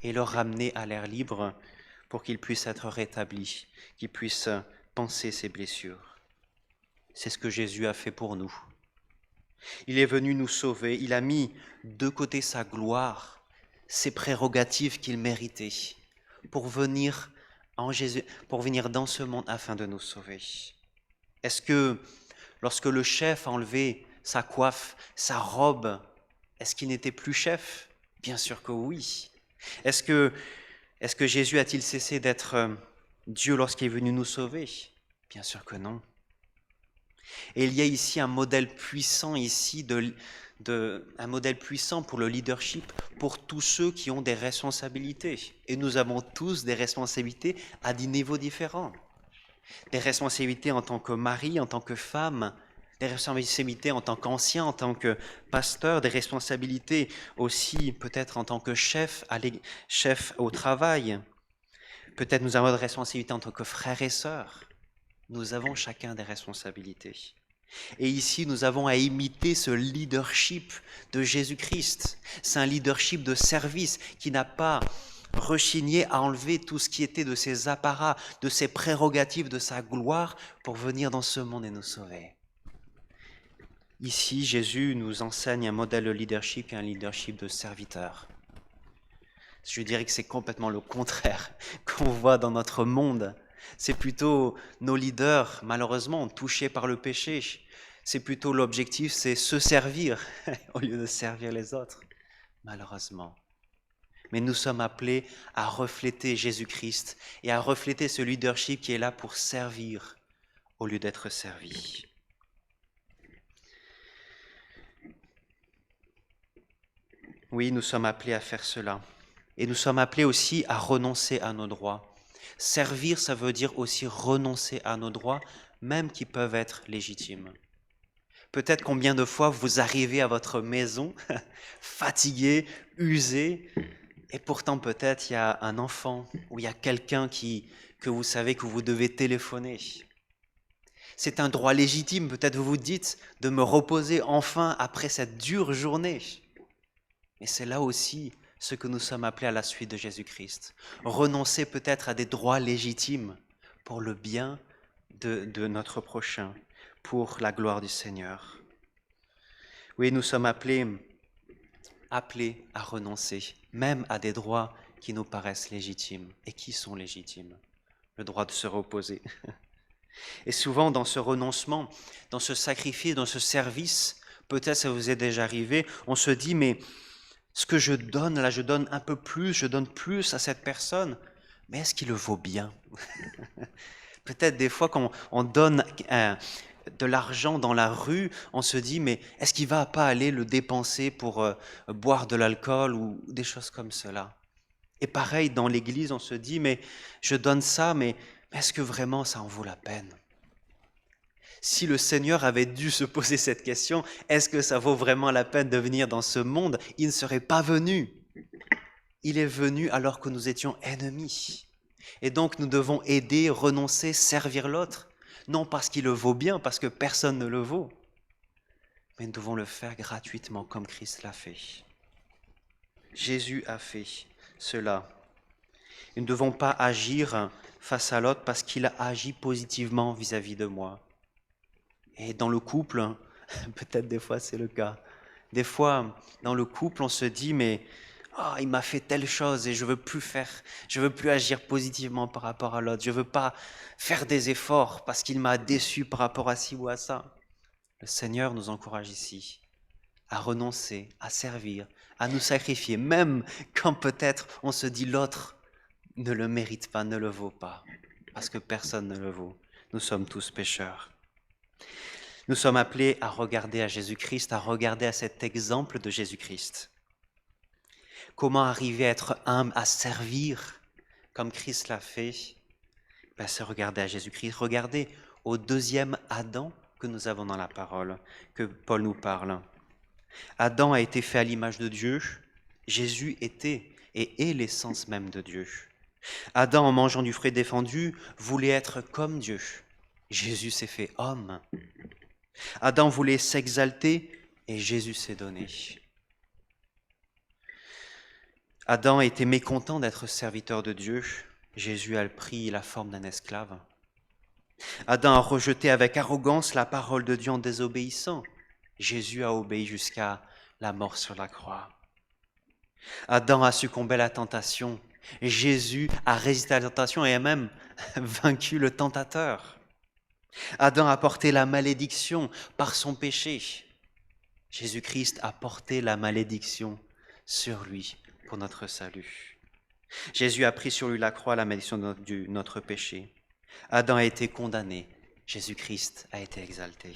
et le ramener à l'air libre pour qu'il puisse être rétabli, qu'il puisse panser ses blessures. C'est ce que Jésus a fait pour nous. Il est venu nous sauver, il a mis de côté sa gloire, ses prérogatives qu'il méritait, pour venir dans ce monde afin de nous sauver. Est-ce que lorsque le chef a enlevé sa coiffe, sa robe, est-ce qu'il n'était plus chef? Bien sûr que oui. Est-ce que Jésus a-t-il cessé d'être Dieu lorsqu'il est venu nous sauver? Bien sûr que non. Et il y a ici un modèle puissant un modèle puissant pour le leadership, pour tous ceux qui ont des responsabilités. Et nous avons tous des responsabilités à des niveaux différents. Des responsabilités en tant que mari, en tant que femme, des responsabilités en tant qu'ancien, en tant que pasteur, des responsabilités aussi peut-être en tant que chef au travail. Peut-être nous avons des responsabilités en tant que frères et sœurs. Nous avons chacun des responsabilités. Et ici, nous avons à imiter ce leadership de Jésus-Christ. C'est un leadership de service qui n'a pas rechigné à enlever tout ce qui était de ses apparats, de ses prérogatives, de sa gloire pour venir dans ce monde et nous sauver. Ici, Jésus nous enseigne un modèle de leadership et un leadership de serviteur. Je dirais que c'est complètement le contraire qu'on voit dans notre monde. C'est plutôt nos leaders, malheureusement, touchés par le péché. C'est plutôt l'objectif, c'est se servir au lieu de servir les autres, malheureusement. Mais nous sommes appelés à refléter Jésus-Christ et à refléter ce leadership qui est là pour servir au lieu d'être servi. Oui, nous sommes appelés à faire cela. Et nous sommes appelés aussi à renoncer à nos droits. Servir, ça veut dire aussi renoncer à nos droits, même qui peuvent être légitimes. Peut-être combien de fois vous arrivez à votre maison, fatigué, usé, et pourtant peut-être il y a un enfant ou il y a quelqu'un que vous savez que vous devez téléphoner. C'est un droit légitime, peut-être vous vous dites, de me reposer enfin après cette dure journée. Mais c'est là aussi ce que nous sommes appelés à la suite de Jésus-Christ. Renoncer peut-être à des droits légitimes pour le bien de notre prochain, pour la gloire du Seigneur. Oui, nous sommes appelés à renoncer, même à des droits qui nous paraissent légitimes. Et qui sont légitimes? Le droit de se reposer. Et souvent, dans ce renoncement, dans ce sacrifice, dans ce service, peut-être ça vous est déjà arrivé, on se dit, mais ce que je donne, là, je donne un peu plus, je donne plus à cette personne, mais est-ce qu'il le vaut bien? Peut-être des fois quand on donne de l'argent dans la rue, on se dit, mais est-ce qu'il ne va pas aller le dépenser pour boire de l'alcool ou des choses comme cela? Et pareil, dans l'église, on se dit, mais je donne ça, mais est-ce que vraiment ça en vaut la peine? Si le Seigneur avait dû se poser cette question, est-ce que ça vaut vraiment la peine de venir dans ce monde? Il ne serait pas venu. Il est venu alors que nous étions ennemis. Et donc nous devons aider, renoncer, servir l'autre, non parce qu'il le vaut bien, parce que personne ne le vaut, mais nous devons le faire gratuitement comme Christ l'a fait. Jésus a fait cela. Nous ne devons pas agir face à l'autre parce qu'il a agi positivement vis-à-vis de moi. Et dans le couple, peut-être des fois c'est le cas. Des fois, dans le couple, on se dit, mais il m'a fait telle chose et je veux plus agir positivement par rapport à l'autre. Je veux pas faire des efforts parce qu'il m'a déçu par rapport à ci ou à ça. Le Seigneur nous encourage ici à renoncer, à servir, à nous sacrifier, même quand peut-être on se dit l'autre ne le mérite pas, ne le vaut pas, parce que personne ne le vaut. Nous sommes tous pécheurs. Nous sommes appelés à regarder à Jésus-Christ, à regarder à cet exemple de Jésus-Christ. Comment arriver à être humble, à servir comme Christ l'a fait? C'est regarder à Jésus-Christ, regarder au deuxième Adam que nous avons dans la parole, que Paul nous parle. Adam a été fait à l'image de Dieu, Jésus était et est l'essence même de Dieu. Adam, en mangeant du fruit défendu, voulait être comme Dieu. Jésus s'est fait homme. Adam voulait s'exalter et Jésus s'est donné. Adam était mécontent d'être serviteur de Dieu. Jésus a pris la forme d'un esclave. Adam a rejeté avec arrogance la parole de Dieu en désobéissant. Jésus a obéi jusqu'à la mort sur la croix. Adam a succombé à la tentation. Jésus a résisté à la tentation et a même vaincu le tentateur. Adam a porté la malédiction par son péché. Jésus-Christ a porté la malédiction sur lui pour notre salut. Jésus a pris sur lui la croix, la malédiction de notre péché. Adam a été condamné. Jésus-Christ a été exalté.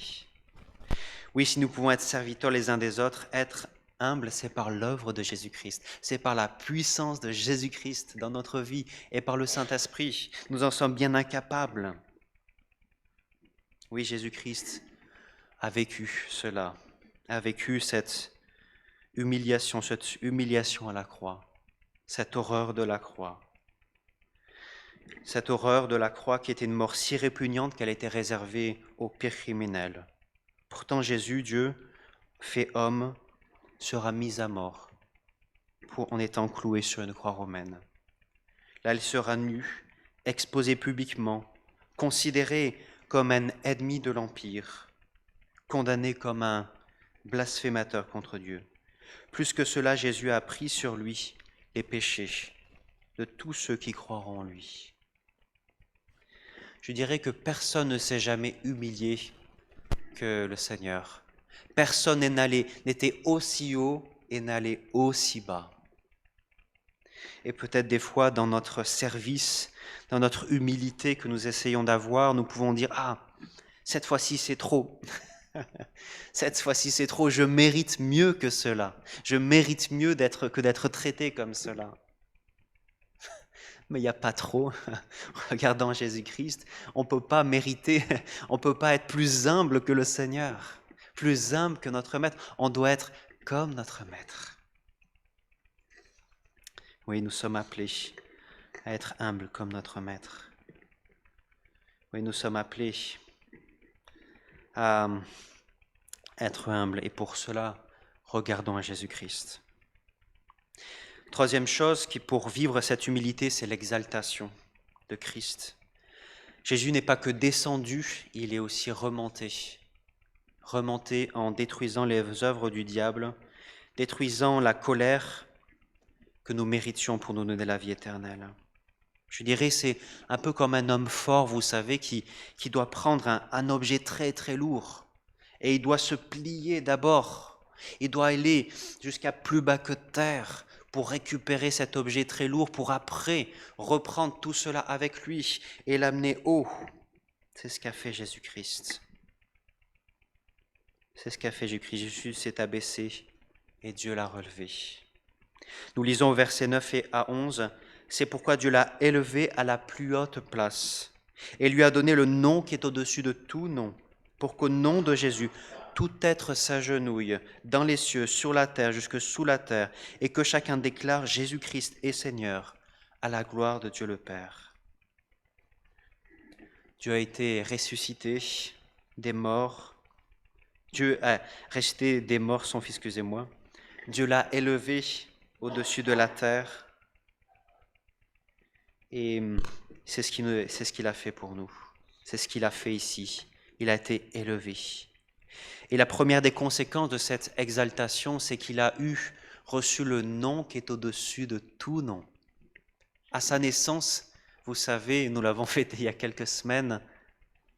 Oui, si nous pouvons être serviteurs les uns des autres, être humble, c'est par l'œuvre de Jésus-Christ. C'est par la puissance de Jésus-Christ dans notre vie et par le Saint-Esprit. Nous en sommes bien incapables. Oui, Jésus-Christ a vécu cela, a vécu cette humiliation à la croix, cette horreur de la croix. Cette horreur de la croix qui était une mort si répugnante qu'elle était réservée aux pires criminels. Pourtant, Jésus, Dieu, fait homme, sera mis à mort en étant cloué sur une croix romaine. Là, il sera nu, exposé publiquement, considéré comme un ennemi de l'Empire, condamné comme un blasphémateur contre Dieu. Plus que cela, Jésus a pris sur lui les péchés de tous ceux qui croiront en lui. Je dirais que personne ne s'est jamais humilié que le Seigneur. Personne n'était aussi haut et n'allait aussi bas. Et peut-être des fois, dans notre service, dans notre humilité que nous essayons d'avoir, nous pouvons dire « Ah, cette fois-ci c'est trop. Cette fois-ci c'est trop. Je mérite mieux que cela. Je mérite mieux que d'être traité comme cela. » Mais il n'y a pas trop. Regardant Jésus-Christ, on ne peut pas mériter, on ne peut pas être plus humble que le Seigneur, plus humble que notre Maître. On doit être comme notre Maître. Oui, nous sommes appelés à être humbles comme notre Maître. Oui, nous sommes appelés à être humbles et pour cela, regardons à Jésus-Christ. Troisième chose qui, pour vivre cette humilité, c'est l'exaltation de Christ. Jésus n'est pas que descendu, il est aussi remonté. Remonté en détruisant les œuvres du diable, détruisant la colère que nous méritions pour nous donner la vie éternelle. Je dirais c'est un peu comme un homme fort, vous savez, qui doit prendre un objet très très lourd. Et il doit se plier d'abord. Il doit aller jusqu'à plus bas que terre pour récupérer cet objet très lourd, pour après reprendre tout cela avec lui et l'amener haut. C'est ce qu'a fait Jésus-Christ. C'est ce qu'a fait Jésus-Christ. Jésus s'est abaissé et Dieu l'a relevé. Nous lisons au verset 9 et à 11, « C'est pourquoi Dieu l'a élevé à la plus haute place et lui a donné le nom qui est au-dessus de tout nom, pour qu'au nom de Jésus, tout être s'agenouille dans les cieux, sur la terre, jusque sous la terre, et que chacun déclare Jésus-Christ est Seigneur, à la gloire de Dieu le Père. Dieu a été ressuscité des morts. Dieu a ressuscité des morts son Fils, excusez-moi. Dieu l'a élevé au-dessus de la terre. Et c'est ce qu'il a fait pour nous. C'est ce qu'il a fait ici. Il a été élevé. Et la première des conséquences de cette exaltation, c'est qu'il a reçu le nom qui est au-dessus de tout nom. À sa naissance, vous savez, nous l'avons fêté il y a quelques semaines,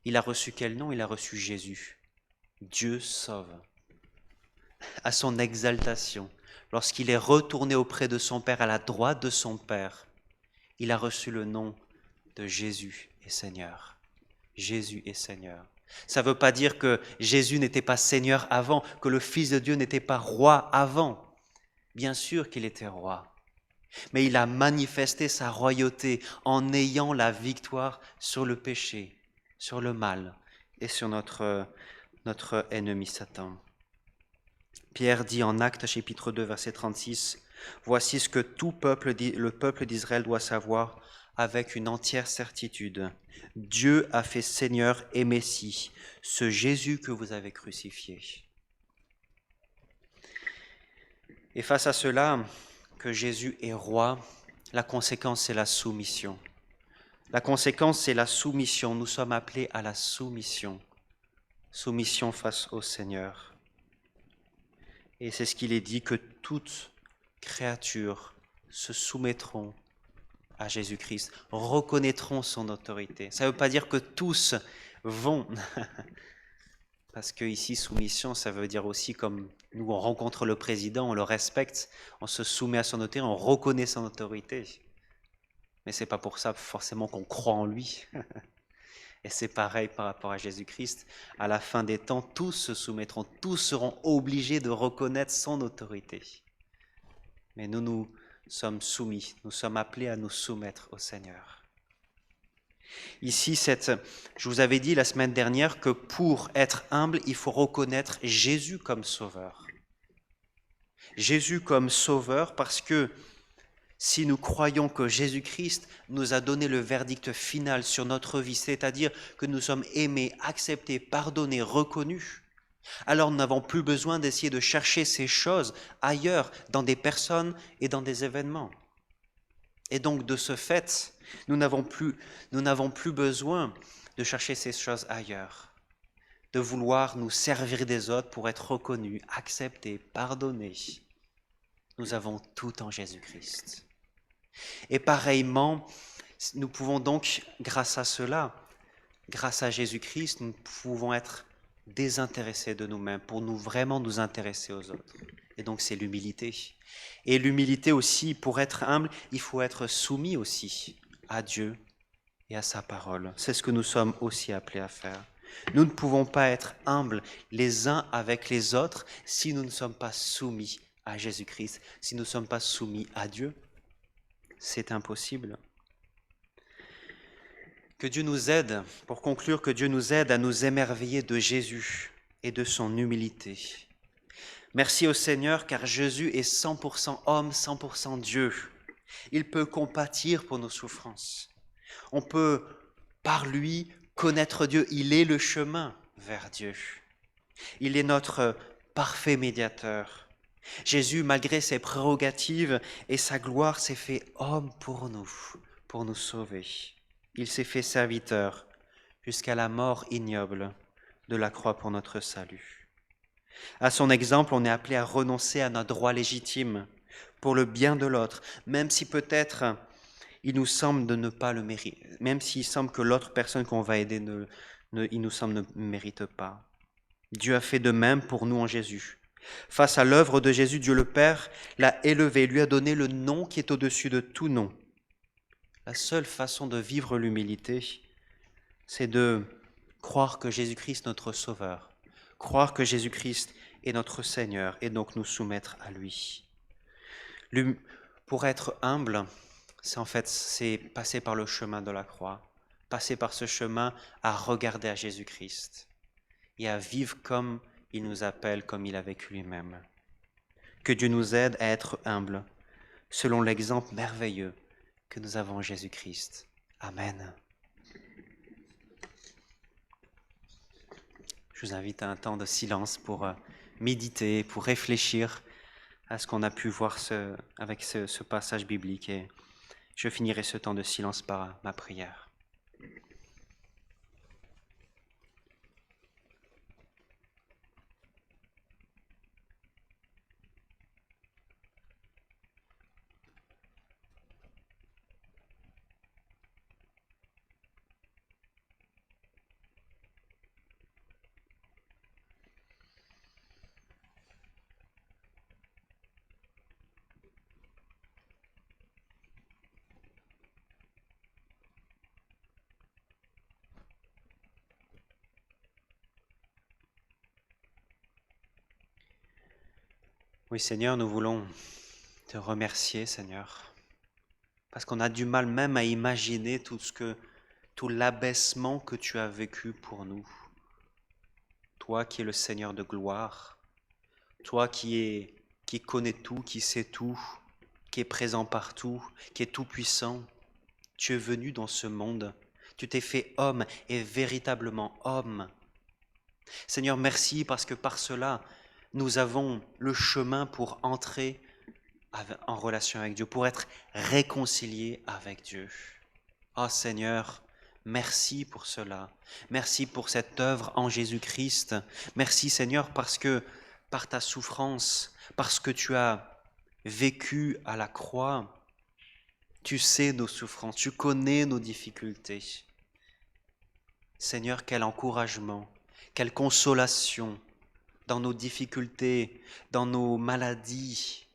il a reçu quel nom? Il a reçu Jésus. Dieu sauve. À son exaltation, lorsqu'il est retourné auprès de son Père, à la droite de son Père, il a reçu le nom de Jésus est Seigneur. Jésus est Seigneur. Ça ne veut pas dire que Jésus n'était pas Seigneur avant, que le Fils de Dieu n'était pas roi avant. Bien sûr qu'il était roi. Mais il a manifesté sa royauté en ayant la victoire sur le péché, sur le mal et sur notre ennemi Satan. Pierre dit en Actes chapitre 2 verset 36, « Voici ce que le peuple d'Israël doit savoir avec une entière certitude. Dieu a fait Seigneur et Messie, ce Jésus que vous avez crucifié. » Et face à cela, que Jésus est roi, la conséquence c'est la soumission. La conséquence c'est la soumission. Nous sommes appelés à la soumission. Soumission face au Seigneur. Et c'est ce qu'il est dit, que toutes créatures se soumettront à Jésus-Christ, reconnaîtront son autorité. Ça ne veut pas dire que tous vont, parce que ici, soumission, ça veut dire aussi comme nous, on rencontre le président, on le respecte, on se soumet à son autorité, on reconnaît son autorité. Mais ce n'est pas pour ça forcément qu'on croit en lui. Et c'est pareil par rapport à Jésus-Christ. À la fin des temps, tous se soumettront, tous seront obligés de reconnaître son autorité. Mais nous sommes soumis, nous sommes appelés à nous soumettre au Seigneur. Ici, je vous avais dit la semaine dernière que pour être humble, il faut reconnaître Jésus comme sauveur. Jésus comme sauveur parce que si nous croyons que Jésus-Christ nous a donné le verdict final sur notre vie, c'est-à-dire que nous sommes aimés, acceptés, pardonnés, reconnus, alors nous n'avons plus besoin d'essayer de chercher ces choses ailleurs, dans des personnes et dans des événements. Et donc de ce fait, nous n'avons plus besoin de chercher ces choses ailleurs, de vouloir nous servir des autres pour être reconnus, acceptés, pardonnés. Nous avons tout en Jésus-Christ. Et pareillement, nous pouvons donc, grâce à cela, grâce à Jésus-Christ, nous pouvons être désintéressés de nous-mêmes pour vraiment nous intéresser aux autres. Et donc c'est l'humilité. Et l'humilité aussi, pour être humble, il faut être soumis aussi à Dieu et à sa parole. C'est ce que nous sommes aussi appelés à faire. Nous ne pouvons pas être humbles les uns avec les autres si nous ne sommes pas soumis à Jésus-Christ, si nous ne sommes pas soumis à Dieu. C'est impossible. Que Dieu nous aide, pour conclure, que Dieu nous aide à nous émerveiller de Jésus et de son humilité. Merci au Seigneur car Jésus est 100% homme, 100% Dieu. Il peut compatir pour nos souffrances. On peut, par lui, connaître Dieu. Il est le chemin vers Dieu. Il est notre parfait médiateur. Jésus, malgré ses prérogatives et sa gloire, s'est fait homme pour nous sauver. Il s'est fait serviteur jusqu'à la mort ignoble de la croix pour notre salut. À son exemple, on est appelé à renoncer à notre droit légitime pour le bien de l'autre, même si peut-être il nous semble de ne pas le mériter, même s'il semble que l'autre personne qu'on va aider il nous semble ne mérite pas. Dieu a fait de même pour nous en Jésus. Face à l'œuvre de Jésus, Dieu le Père l'a élevé, lui a donné le nom qui est au-dessus de tout nom. La seule façon de vivre l'humilité, c'est de croire que Jésus-Christ est notre Sauveur, croire que Jésus-Christ est notre Seigneur et donc nous soumettre à lui. Pour être humble, c'est passer par le chemin de la croix, passer par ce chemin à regarder à Jésus-Christ et à vivre comme il nous appelle, comme il a vécu lui-même. Que Dieu nous aide à être humbles, selon l'exemple merveilleux que nous avons en Jésus-Christ. Amen. Je vous invite à un temps de silence pour méditer, pour réfléchir à ce qu'on a pu voir avec ce passage biblique. Et je finirai ce temps de silence par ma prière. Oui, Seigneur, nous voulons te remercier, Seigneur, parce qu'on a du mal même à imaginer tout l'abaissement que tu as vécu pour nous. Toi qui es le Seigneur de gloire, toi qui connais tout, qui sait tout, qui est présent partout, qui est tout puissant, tu es venu dans ce monde, tu t'es fait homme et véritablement homme. Seigneur, merci parce que par cela, nous avons le chemin pour entrer en relation avec Dieu, pour être réconciliés avec Dieu. Oh Seigneur, merci pour cela. Merci pour cette œuvre en Jésus-Christ. Merci Seigneur parce que par ta souffrance, parce que tu as vécu à la croix, tu sais nos souffrances, tu connais nos difficultés. Seigneur, quel encouragement, quelle consolation dans nos difficultés, dans nos maladies,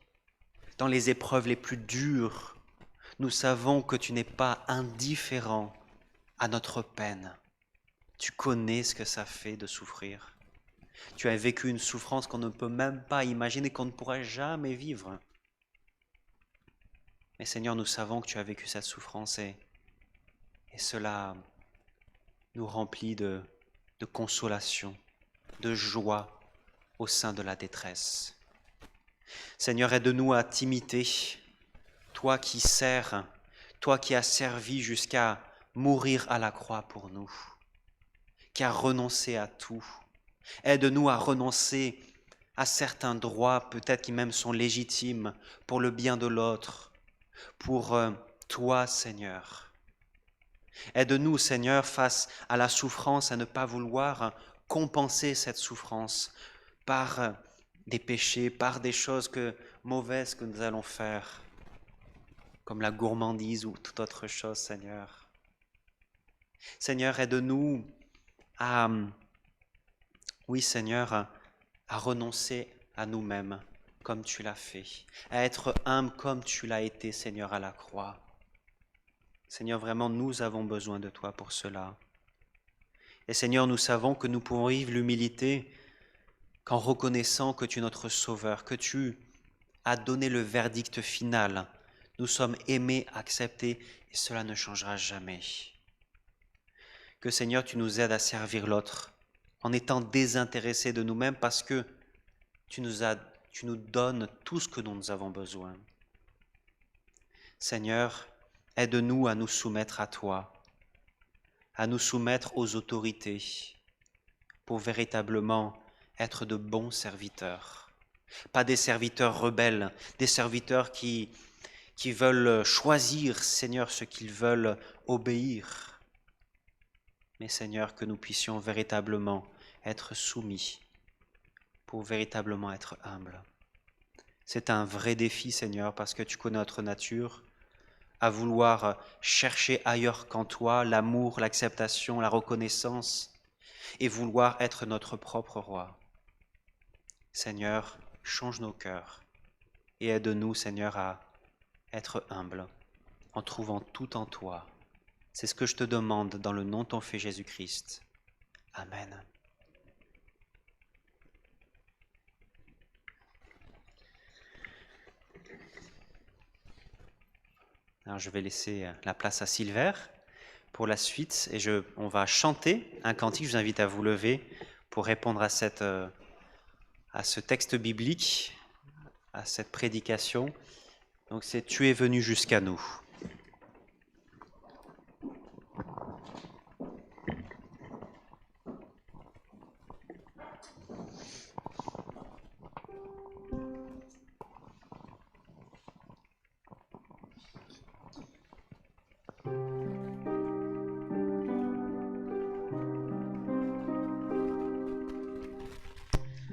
dans les épreuves les plus dures. Nous savons que tu n'es pas indifférent à notre peine. Tu connais ce que ça fait de souffrir. Tu as vécu une souffrance qu'on ne peut même pas imaginer, qu'on ne pourra jamais vivre. Mais Seigneur, nous savons que tu as vécu cette souffrance et cela nous remplit de consolation, de joie au sein de la détresse. Seigneur, aide-nous à t'imiter, toi qui sers, toi qui as servi jusqu'à mourir à la croix pour nous, qui a renoncé à tout. Aide-nous à renoncer à certains droits, peut-être qui même sont légitimes, pour le bien de l'autre, pour toi, Seigneur. Aide-nous, Seigneur, face à la souffrance, à ne pas vouloir compenser cette souffrance par des péchés, par des choses mauvaises que nous allons faire, comme la gourmandise ou toute autre chose, Seigneur. Seigneur, aide-nous à, oui, Seigneur, à renoncer à nous-mêmes comme tu l'as fait, à être humble comme tu l'as été, Seigneur, à la croix. Seigneur, vraiment, nous avons besoin de toi pour cela. Et Seigneur, nous savons que nous pouvons vivre l'humilité qu'en reconnaissant que tu es notre Sauveur, que tu as donné le verdict final. Nous sommes aimés, acceptés, et cela ne changera jamais. Que Seigneur, tu nous aides à servir l'autre en étant désintéressés de nous-mêmes parce que tu nous donnes tout ce que nous avons besoin. Seigneur, aide-nous à nous soumettre à toi, à nous soumettre aux autorités pour véritablement être de bons serviteurs. Pas des serviteurs rebelles, des serviteurs qui veulent choisir, Seigneur, ce qu'ils veulent obéir. Mais Seigneur, que nous puissions véritablement être soumis pour véritablement être humbles. C'est un vrai défi, Seigneur, parce que tu connais notre nature, à vouloir chercher ailleurs qu'en toi l'amour, l'acceptation, la reconnaissance, et vouloir être notre propre roi. Seigneur, change nos cœurs et aide-nous, Seigneur, à être humbles en trouvant tout en toi. C'est ce que je te demande dans le nom de ton Fils Jésus-Christ. Amen. Alors je vais laisser la place à Silver pour la suite et on va chanter un cantique. Je vous invite à vous lever pour répondre à ce texte biblique, à cette prédication. Donc c'est « Tu es venu jusqu'à nous ».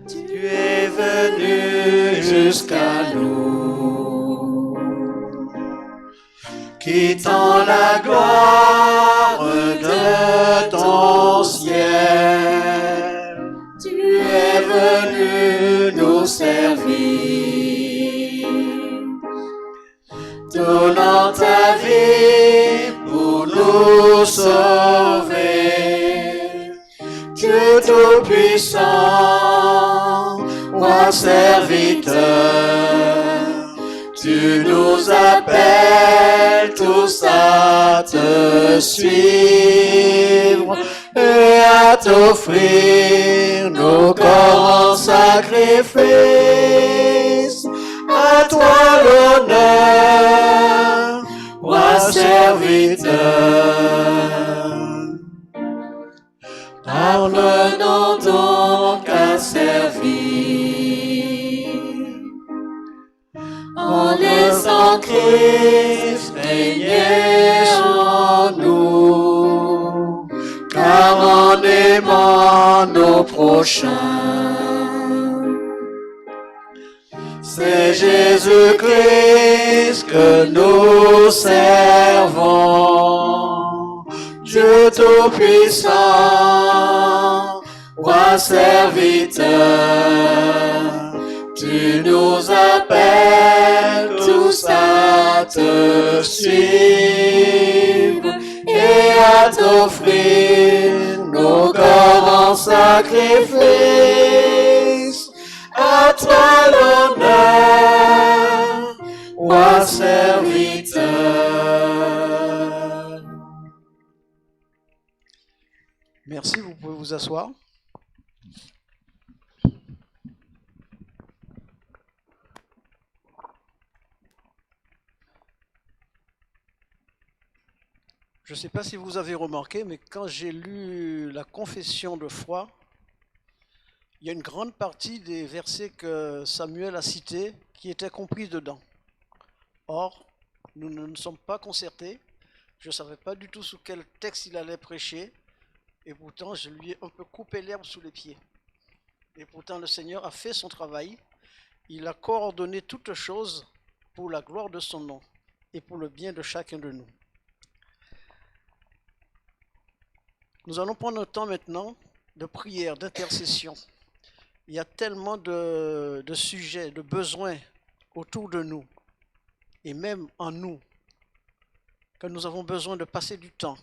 Tu es venu jusqu'à nous, quittant la gloire de ton ciel. Tu es venu nous servir, donnant ta vie pour nous sauver. Dieu Tout-Puissant, roi serviteur, tu nous appelles tous à te suivre et à t'offrir nos corps en sacrifice. À toi l'honneur, roi serviteur. Parle-nous donc à servir, en laissant Christ régner en nous, car en aimant nos prochains, c'est Jésus-Christ que nous servons. Dieu Tout-Puissant, roi serviteur, tu nous appelles tous à te suivre et à t'offrir nos corps en sacrifice. À toi l'honneur, roi serviteur. Merci, vous pouvez vous asseoir. Je ne sais pas si vous avez remarqué, mais quand j'ai lu la confession de foi, il y a une grande partie des versets que Samuel a cités qui étaient compris dedans. Or, nous ne nous sommes pas concertés. Je ne savais pas du tout sous quel texte il allait prêcher. Et pourtant, je lui ai un peu coupé l'herbe sous les pieds. Et pourtant, le Seigneur a fait son travail. Il a coordonné toutes choses pour la gloire de son nom et pour le bien de chacun de nous. Nous allons prendre un temps maintenant de prière, d'intercession. Il y a tellement de sujets, de besoins autour de nous et même en nous que nous avons besoin de passer du temps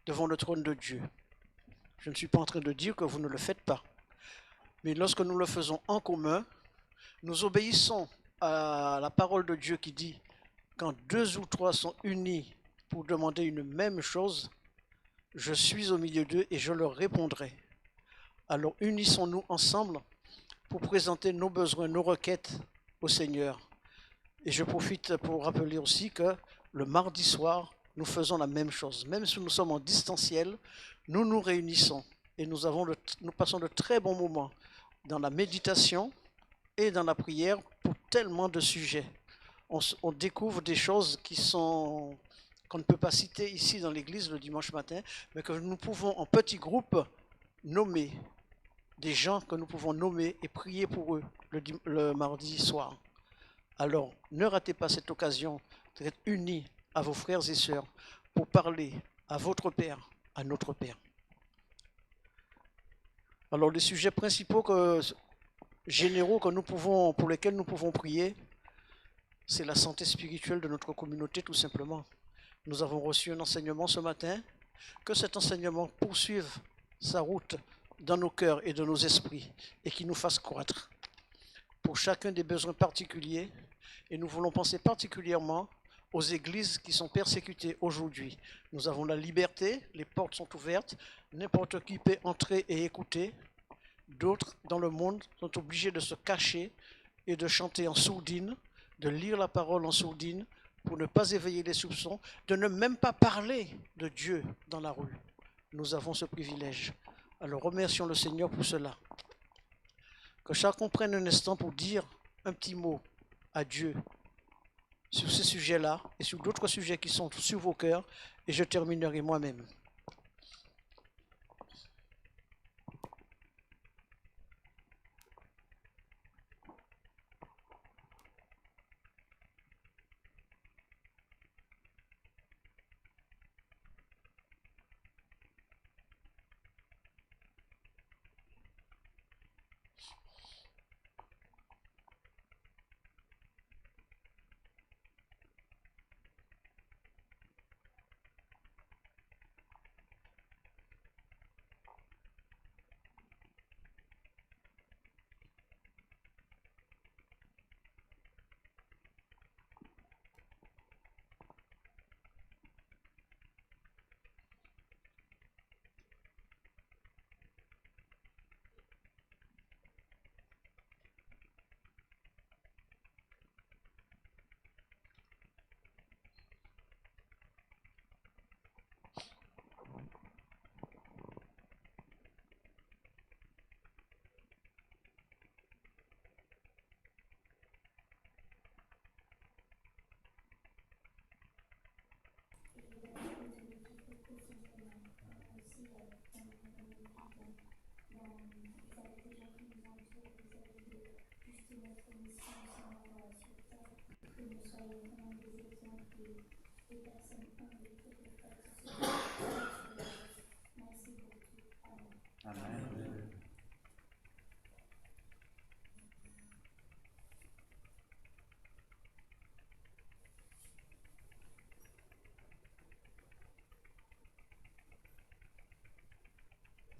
devant le trône de Dieu. Je ne suis pas en train de dire que vous ne le faites pas. Mais lorsque nous le faisons en commun, nous obéissons à la parole de Dieu qui dit « Quand 2 ou 3 sont unis pour demander une même chose, je suis au milieu d'eux et je leur répondrai. » Alors unissons-nous ensemble pour présenter nos besoins, nos requêtes au Seigneur. Et je profite pour rappeler aussi que le mardi soir, nous faisons la même chose. Même si nous sommes en distanciel, nous nous réunissons et nous passons de très bons moments dans la méditation et dans la prière pour tellement de sujets. On découvre des choses qu'on ne peut pas citer ici dans l'église le dimanche matin, mais que nous pouvons en petits groupes nommer, des gens que nous pouvons nommer et prier pour eux le mardi soir. Alors, ne ratez pas cette occasion d'être unis à vos frères et sœurs pour parler à votre Père, à notre Père. Alors, les sujets principaux généraux pour lesquels nous pouvons prier, c'est la santé spirituelle de notre communauté, tout simplement. Nous avons reçu un enseignement ce matin, que cet enseignement poursuive sa route dans nos cœurs et dans nos esprits et qu'il nous fasse croître pour chacun des besoins particuliers. Et nous voulons penser particulièrement aux églises qui sont persécutées aujourd'hui. Nous avons la liberté, les portes sont ouvertes, n'importe qui peut entrer et écouter. D'autres dans le monde sont obligés de se cacher et de chanter en sourdine, de lire la parole en sourdine pour ne pas éveiller les soupçons, de ne même pas parler de Dieu dans la rue. Nous avons ce privilège. Alors remercions le Seigneur pour cela. Que chacun prenne un instant pour dire un petit mot à Dieu sur ces sujets-là et sur d'autres sujets qui sont sur vos cœurs, et je terminerai moi-même.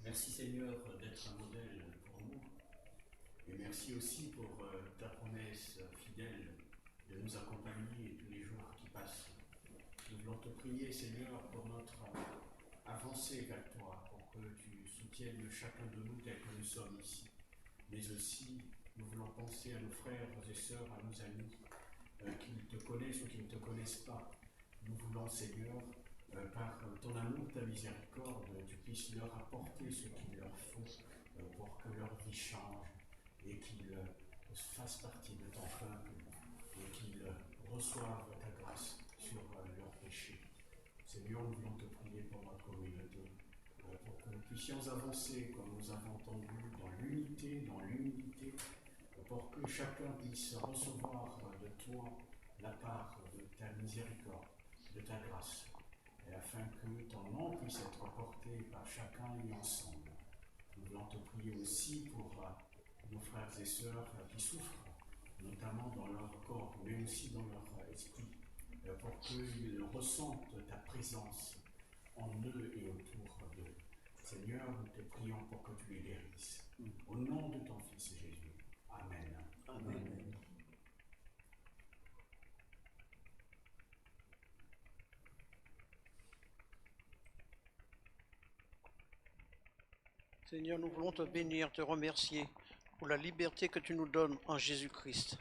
Merci Seigneur d'être un modèle pour nous. Et merci aussi pour ta promesse fidèle de nous accompagner tous les jours qui passent. Nous voulons te prier Seigneur pour notre avancée vers toi, pour que tu soutiennes chacun de nous tel que nous sommes ici. Mais aussi, nous voulons penser à nos frères et sœurs, à nos amis, qui te connaissent ou qui ne te connaissent pas. Nous voulons Seigneur, par ton amour, ta miséricorde, tu puisses leur apporter ce qu'il leur faut pour que leur vie change et qu'ils fassent partie de ton peuple et qu'ils reçoivent ta grâce sur leurs péchés. Seigneur, nous voulons te prier pour notre communauté, pour que nous puissions avancer comme nous avons entendu dans l'unité, dans l'humilité, pour que chacun puisse recevoir de toi la part de ta miséricorde, de ta grâce, et afin que ton nom puisse être porté par chacun et ensemble. Nous voulons te prier aussi pour nos frères et sœurs qui souffrent, notamment dans leur corps, mais aussi dans leur esprit, pour qu'ils ressentent ta présence en eux et autour d'eux. Seigneur, nous te prions pour que tu les guérisses. Au nom de ton Fils Jésus. Amen. Amen. Seigneur, nous voulons te bénir, te remercier pour la liberté que tu nous donnes en Jésus-Christ.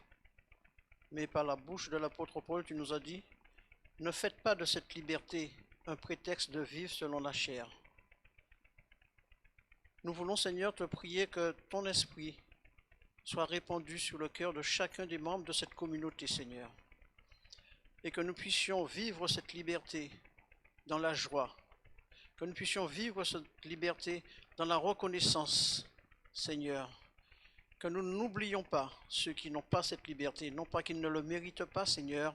Mais par la bouche de l'apôtre Paul, tu nous as dit, ne faites pas de cette liberté un prétexte de vivre selon la chair. Nous voulons, Seigneur, te prier que ton esprit soit répandu sur le cœur de chacun des membres de cette communauté, Seigneur, et que nous puissions vivre cette liberté dans la joie, que nous puissions vivre cette liberté dans la reconnaissance, Seigneur, que nous n'oublions pas ceux qui n'ont pas cette liberté, non pas qu'ils ne le méritent pas, Seigneur,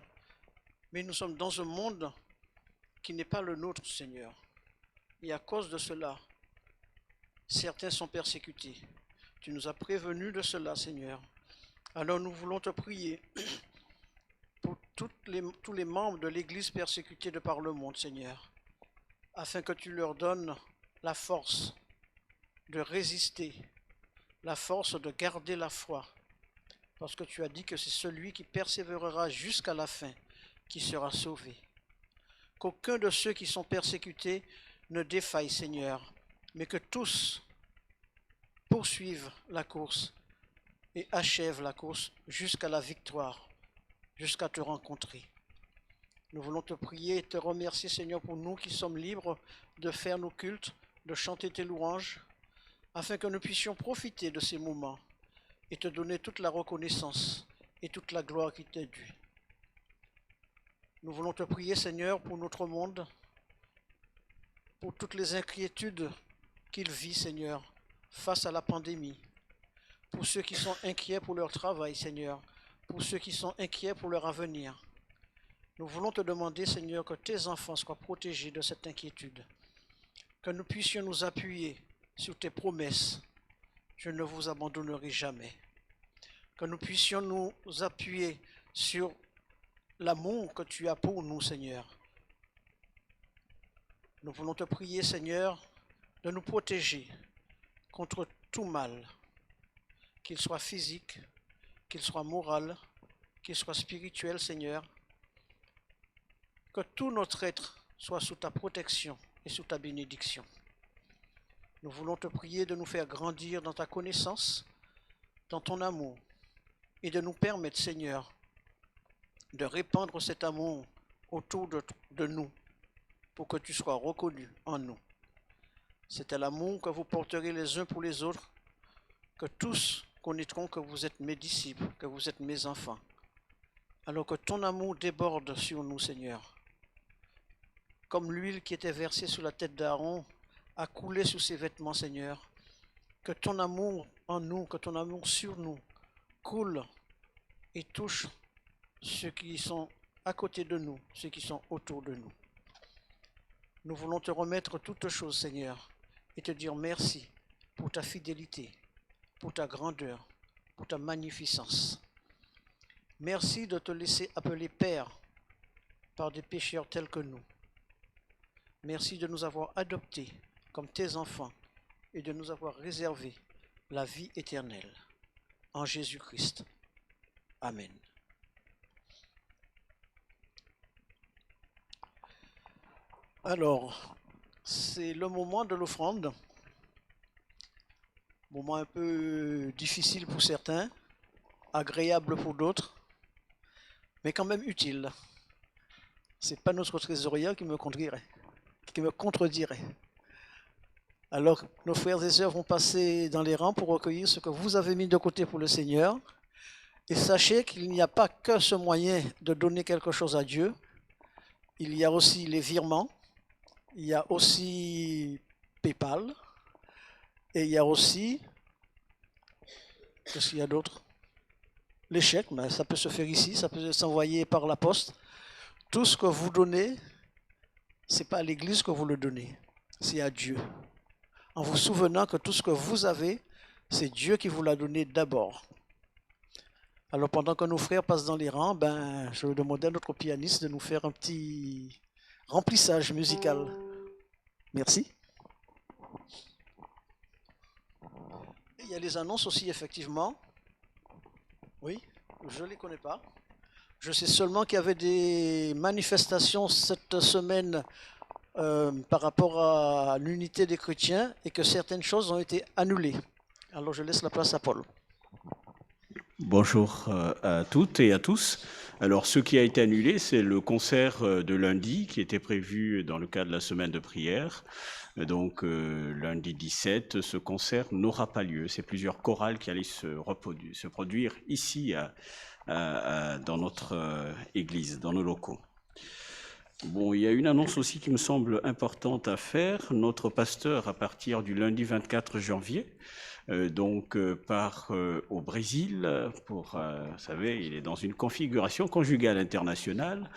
mais nous sommes dans un monde qui n'est pas le nôtre, Seigneur. Et à cause de cela, certains sont persécutés. Tu nous as prévenus de cela, Seigneur. Alors nous voulons te prier pour tous les membres de l'Église persécutée de par le monde, Seigneur, afin que tu leur donnes la force de résister, la force de garder la foi, parce que tu as dit que c'est celui qui persévérera jusqu'à la fin qui sera sauvé. Qu'aucun de ceux qui sont persécutés ne défaille, Seigneur, mais que tous poursuivent la course et achèvent la course jusqu'à la victoire, jusqu'à te rencontrer. Nous voulons te prier et te remercier, Seigneur, pour nous qui sommes libres de faire nos cultes, de chanter tes louanges, afin que nous puissions profiter de ces moments et te donner toute la reconnaissance et toute la gloire qui t'est due. Nous voulons te prier, Seigneur, pour notre monde, pour toutes les inquiétudes qu'il vit, Seigneur, face à la pandémie, pour ceux qui sont inquiets pour leur travail, Seigneur, pour ceux qui sont inquiets pour leur avenir. Nous voulons te demander, Seigneur, que tes enfants soient protégés de cette inquiétude, que nous puissions nous appuyer sur tes promesses. Je ne vous abandonnerai jamais. Que nous puissions nous appuyer sur l'amour que tu as pour nous, Seigneur. Nous voulons te prier, Seigneur, de nous protéger contre tout mal, qu'il soit physique, qu'il soit moral, qu'il soit spirituel, Seigneur. Que tout notre être soit sous ta protection et sous ta bénédiction. Nous voulons te prier de nous faire grandir dans ta connaissance, dans ton amour, et de nous permettre, Seigneur, de répandre cet amour autour de nous, pour que tu sois reconnu en nous. C'est à l'amour que vous porterez les uns pour les autres, que tous connaîtront que vous êtes mes disciples, que vous êtes mes enfants. Alors que ton amour déborde sur nous, Seigneur. Comme l'huile qui était versée sur la tête d'Aaron a coulé sur ses vêtements, Seigneur, que ton amour en nous, que ton amour sur nous coule et touche ceux qui sont à côté de nous, ceux qui sont autour de nous. Nous voulons te remettre toutes choses, Seigneur, et te dire merci pour ta fidélité, pour ta grandeur, pour ta magnificence. Merci de te laisser appeler Père par des pécheurs tels que nous. Merci de nous avoir adoptés comme tes enfants et de nous avoir réservé la vie éternelle. En Jésus-Christ. Amen. Alors, c'est le moment de l'offrande. Moment un peu difficile pour certains, agréable pour d'autres, mais quand même utile. C'est pas notre trésorier qui me contredirait. Alors, nos frères et sœurs vont passer dans les rangs pour recueillir ce que vous avez mis de côté pour le Seigneur. Et sachez qu'il n'y a pas que ce moyen de donner quelque chose à Dieu. Il y a aussi les virements, il y a aussi PayPal, et il y a aussi, qu'est-ce qu'il y a d'autre? Les chèques, mais ça peut se faire ici, ça peut s'envoyer par la poste. Tout ce que vous donnez, ce n'est pas à l'Église que vous le donnez, c'est à Dieu. En vous souvenant que tout ce que vous avez, c'est Dieu qui vous l'a donné d'abord. Alors pendant que nos frères passent dans les rangs, je vais demander à notre pianiste de nous faire un petit remplissage musical. Merci. Il y a les annonces aussi, effectivement. Oui, je ne les connais pas. Je sais seulement qu'il y avait des manifestations cette semaine par rapport à l'unité des chrétiens et que certaines choses ont été annulées. Alors je laisse la place à Paul. Bonjour à toutes et à tous. Alors, ce qui a été annulé, c'est le concert de lundi qui était prévu dans le cadre de la semaine de prière. Donc, lundi 17, ce concert n'aura pas lieu. C'est plusieurs chorales qui allaient se produire ici dans notre église, dans nos locaux. Bon, il y a une annonce aussi qui me semble importante à faire. Notre pasteur, à partir du lundi 24 janvier, part au Brésil pour, vous savez, il est dans une configuration conjugale internationale.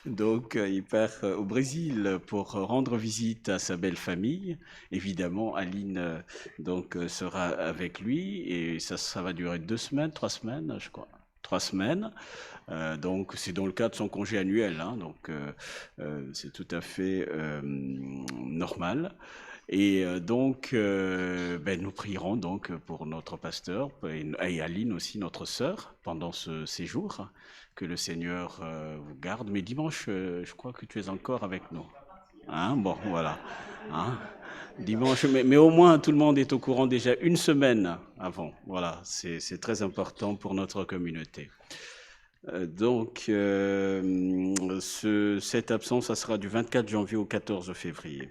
Donc, il part au Brésil pour rendre visite à sa belle famille. Évidemment, Aline sera avec lui et ça va durer 2 semaines, 3 semaines, je crois. 3 semaines. Donc, c'est dans le cadre de son congé annuel. C'est tout à fait normal. Et nous prierons donc pour notre pasteur et Aline aussi, notre sœur, pendant ce séjour. Que le Seigneur vous garde. Mais dimanche, je crois que tu es encore avec nous. Bon, voilà. Dimanche, mais au moins tout le monde est au courant déjà 1 semaine avant. Voilà, c'est très important pour notre communauté. Cette absence, ça sera du 24 janvier au 14 février.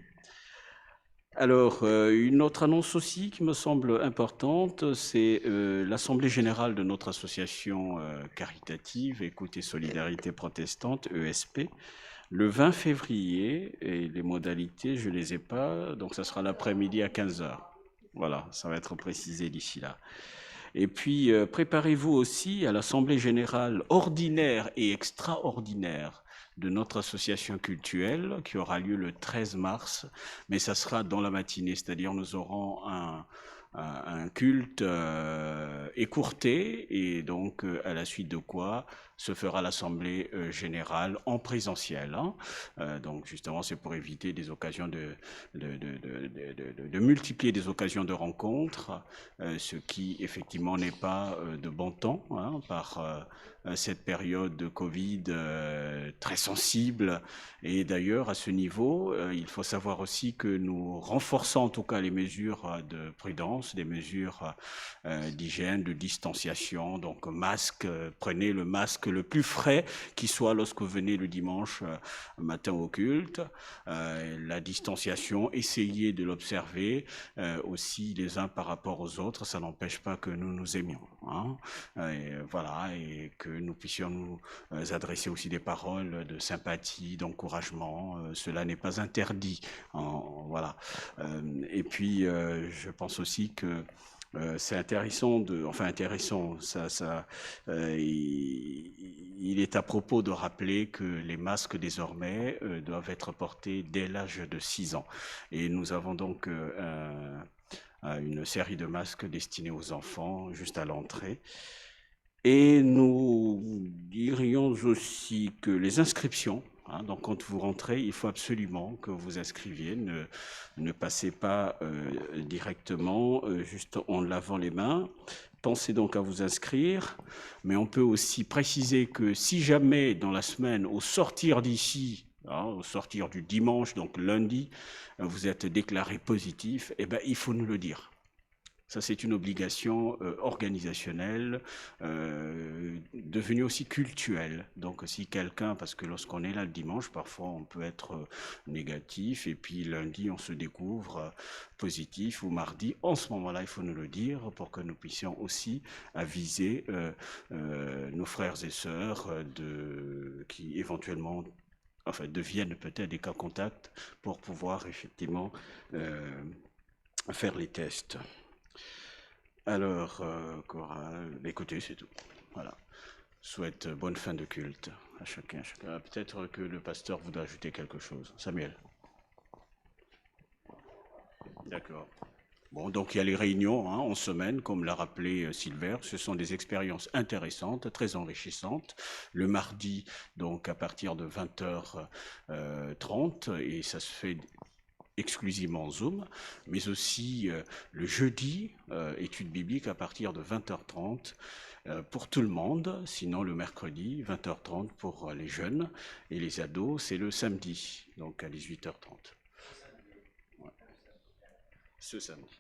Alors, une autre annonce aussi qui me semble importante, c'est l'Assemblée générale de notre association caritative Écoute et Solidarité Protestante, ESP, le 20 février, et les modalités, je ne les ai pas, donc ça sera l'après-midi à 15h. Voilà, ça va être précisé d'ici là. Et puis, préparez-vous aussi à l'Assemblée générale ordinaire et extraordinaire de notre association cultuelle qui aura lieu le 13 mars, mais ça sera dans la matinée, c'est-à-dire nous aurons un culte écourté et donc à la suite de quoi se fera l'assemblée générale en présentiel. Donc justement, c'est pour éviter des occasions de multiplier des occasions de rencontres, ce qui effectivement n'est pas de bon ton par cette période de Covid très sensible. Et d'ailleurs, à ce niveau, il faut savoir aussi que nous renforçons en tout cas les mesures de prudence des mesures d'hygiène, de distanciation. Donc masque, prenez le masque le plus frais qui soit lorsque vous venez le dimanche matin au culte. La distanciation, essayez de l'observer aussi les uns par rapport aux autres. Ça n'empêche pas que nous nous aimions. Hein. Et que nous puissions nous adresser aussi des paroles de sympathie, d'encouragement. Cela n'est pas interdit. Voilà. Et puis, je pense aussi que c'est intéressant il est à propos de rappeler que les masques désormais doivent être portés dès l'âge de 6 ans. Et nous avons donc une série de masques destinés aux enfants juste à l'entrée. Et nous dirions aussi que les inscriptions, donc quand vous rentrez, il faut absolument que vous inscriviez, ne passez pas directement juste en lavant les mains. Pensez donc à vous inscrire, mais on peut aussi préciser que si jamais dans la semaine, au sortir d'ici, au sortir du dimanche, donc lundi, vous êtes déclaré positif, eh bien, il faut nous le dire. Ça, c'est une obligation organisationnelle, devenue aussi cultuelle. Donc, si quelqu'un, parce que lorsqu'on est là le dimanche, parfois on peut être négatif, et puis lundi, on se découvre positif, ou mardi, en ce moment-là, il faut nous le dire pour que nous puissions aussi aviser nos frères et sœurs qui éventuellement deviennent peut-être des cas contacts pour pouvoir effectivement faire les tests. Alors, Cora, écoutez, c'est tout. Voilà. Souhaite bonne fin de culte à chacun. Peut-être que le pasteur voudra ajouter quelque chose. Samuel. D'accord. Bon, donc il y a les réunions en semaine, comme l'a rappelé Sylvain. Ce sont des expériences intéressantes, très enrichissantes. Le mardi, donc à partir de 20h30, et ça se fait exclusivement Zoom, mais aussi le jeudi, études bibliques à partir de 20h30 pour tout le monde, sinon le mercredi, 20h30 pour les jeunes et les ados, c'est le samedi, donc à 18h30. Ouais. Ce samedi.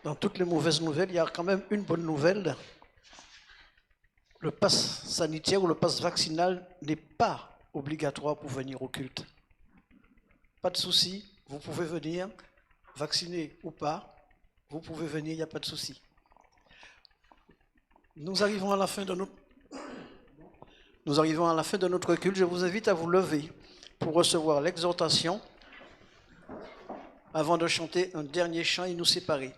Dans toutes les mauvaises nouvelles, il y a quand même une bonne nouvelle. Le pass sanitaire ou le pass vaccinal n'est pas obligatoire pour venir au culte. Pas de souci, vous pouvez venir, vacciné ou pas, vous pouvez venir, il n'y a pas de souci. Nous arrivons à la fin de notre culte. Je vous invite à vous lever pour recevoir l'exhortation avant de chanter un dernier chant et nous séparer.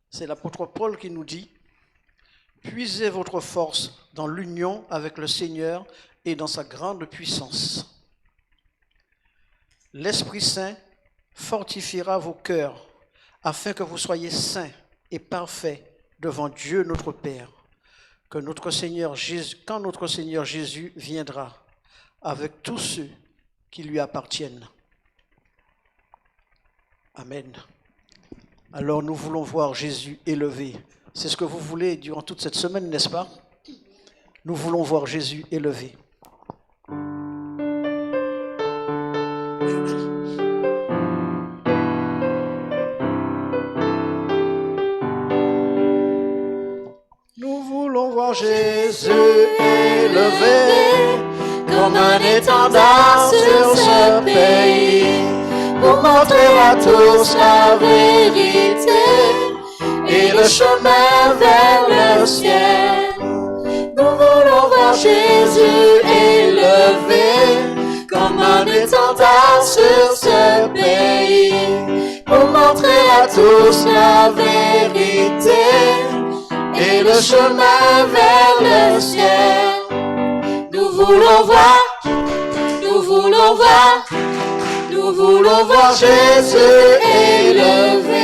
C'est l'apôtre Paul qui nous dit: puisez votre force dans l'union avec le Seigneur et dans sa grande puissance. L'Esprit Saint fortifiera vos cœurs afin que vous soyez saints et parfaits devant Dieu notre Père, quand notre Seigneur Jésus viendra avec tous ceux qui lui appartiennent. Amen. Alors nous voulons voir Jésus élevé. C'est ce que vous voulez durant toute cette semaine, n'est-ce pas? Nous voulons voir Jésus élevé. Nous voulons voir Jésus élevé comme un étendard sur ce pays, pour montrer à tous la vérité et le chemin vers le ciel. Nous voulons voir Jésus élevé comme un étendard sur ce pays, pour montrer à tous la vérité et le chemin vers le ciel. Nous voulons voir Jésus élevé.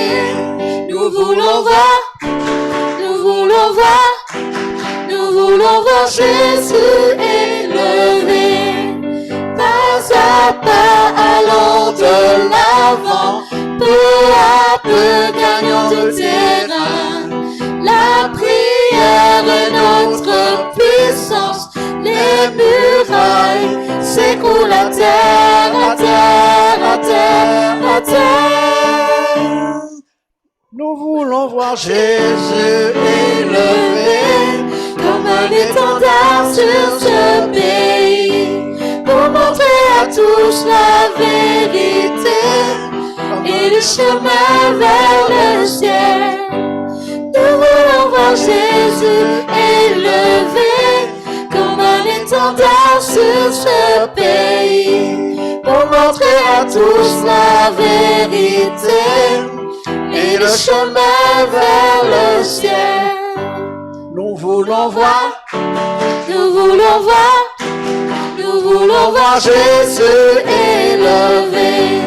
Nous voulons voir Jésus élevé. Pas à pas allons de l'avant, peu à peu gagnons du terrain. La prière est notre puissance, les murailles s'écroule à terre, à terre, à terre, à terre. Nous voulons voir Jésus élevé Comme un étendard sur ce pays, pour montrer à tous la vérité et le chemin vers le ciel. Nous voulons voir Jésus élevé comme un étendard sur ce pays, pour montrer à tous la vérité et le chemin vers le ciel. Nous voulons voir, Nous voulons voir, nous voulons voir Jésus élevé.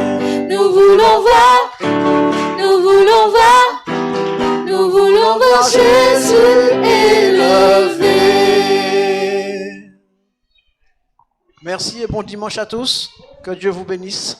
Nous voulons voir, nous voulons voir, nous voulons voir Jésus élevé. merci et bon dimanche à tous. Que Dieu vous bénisse.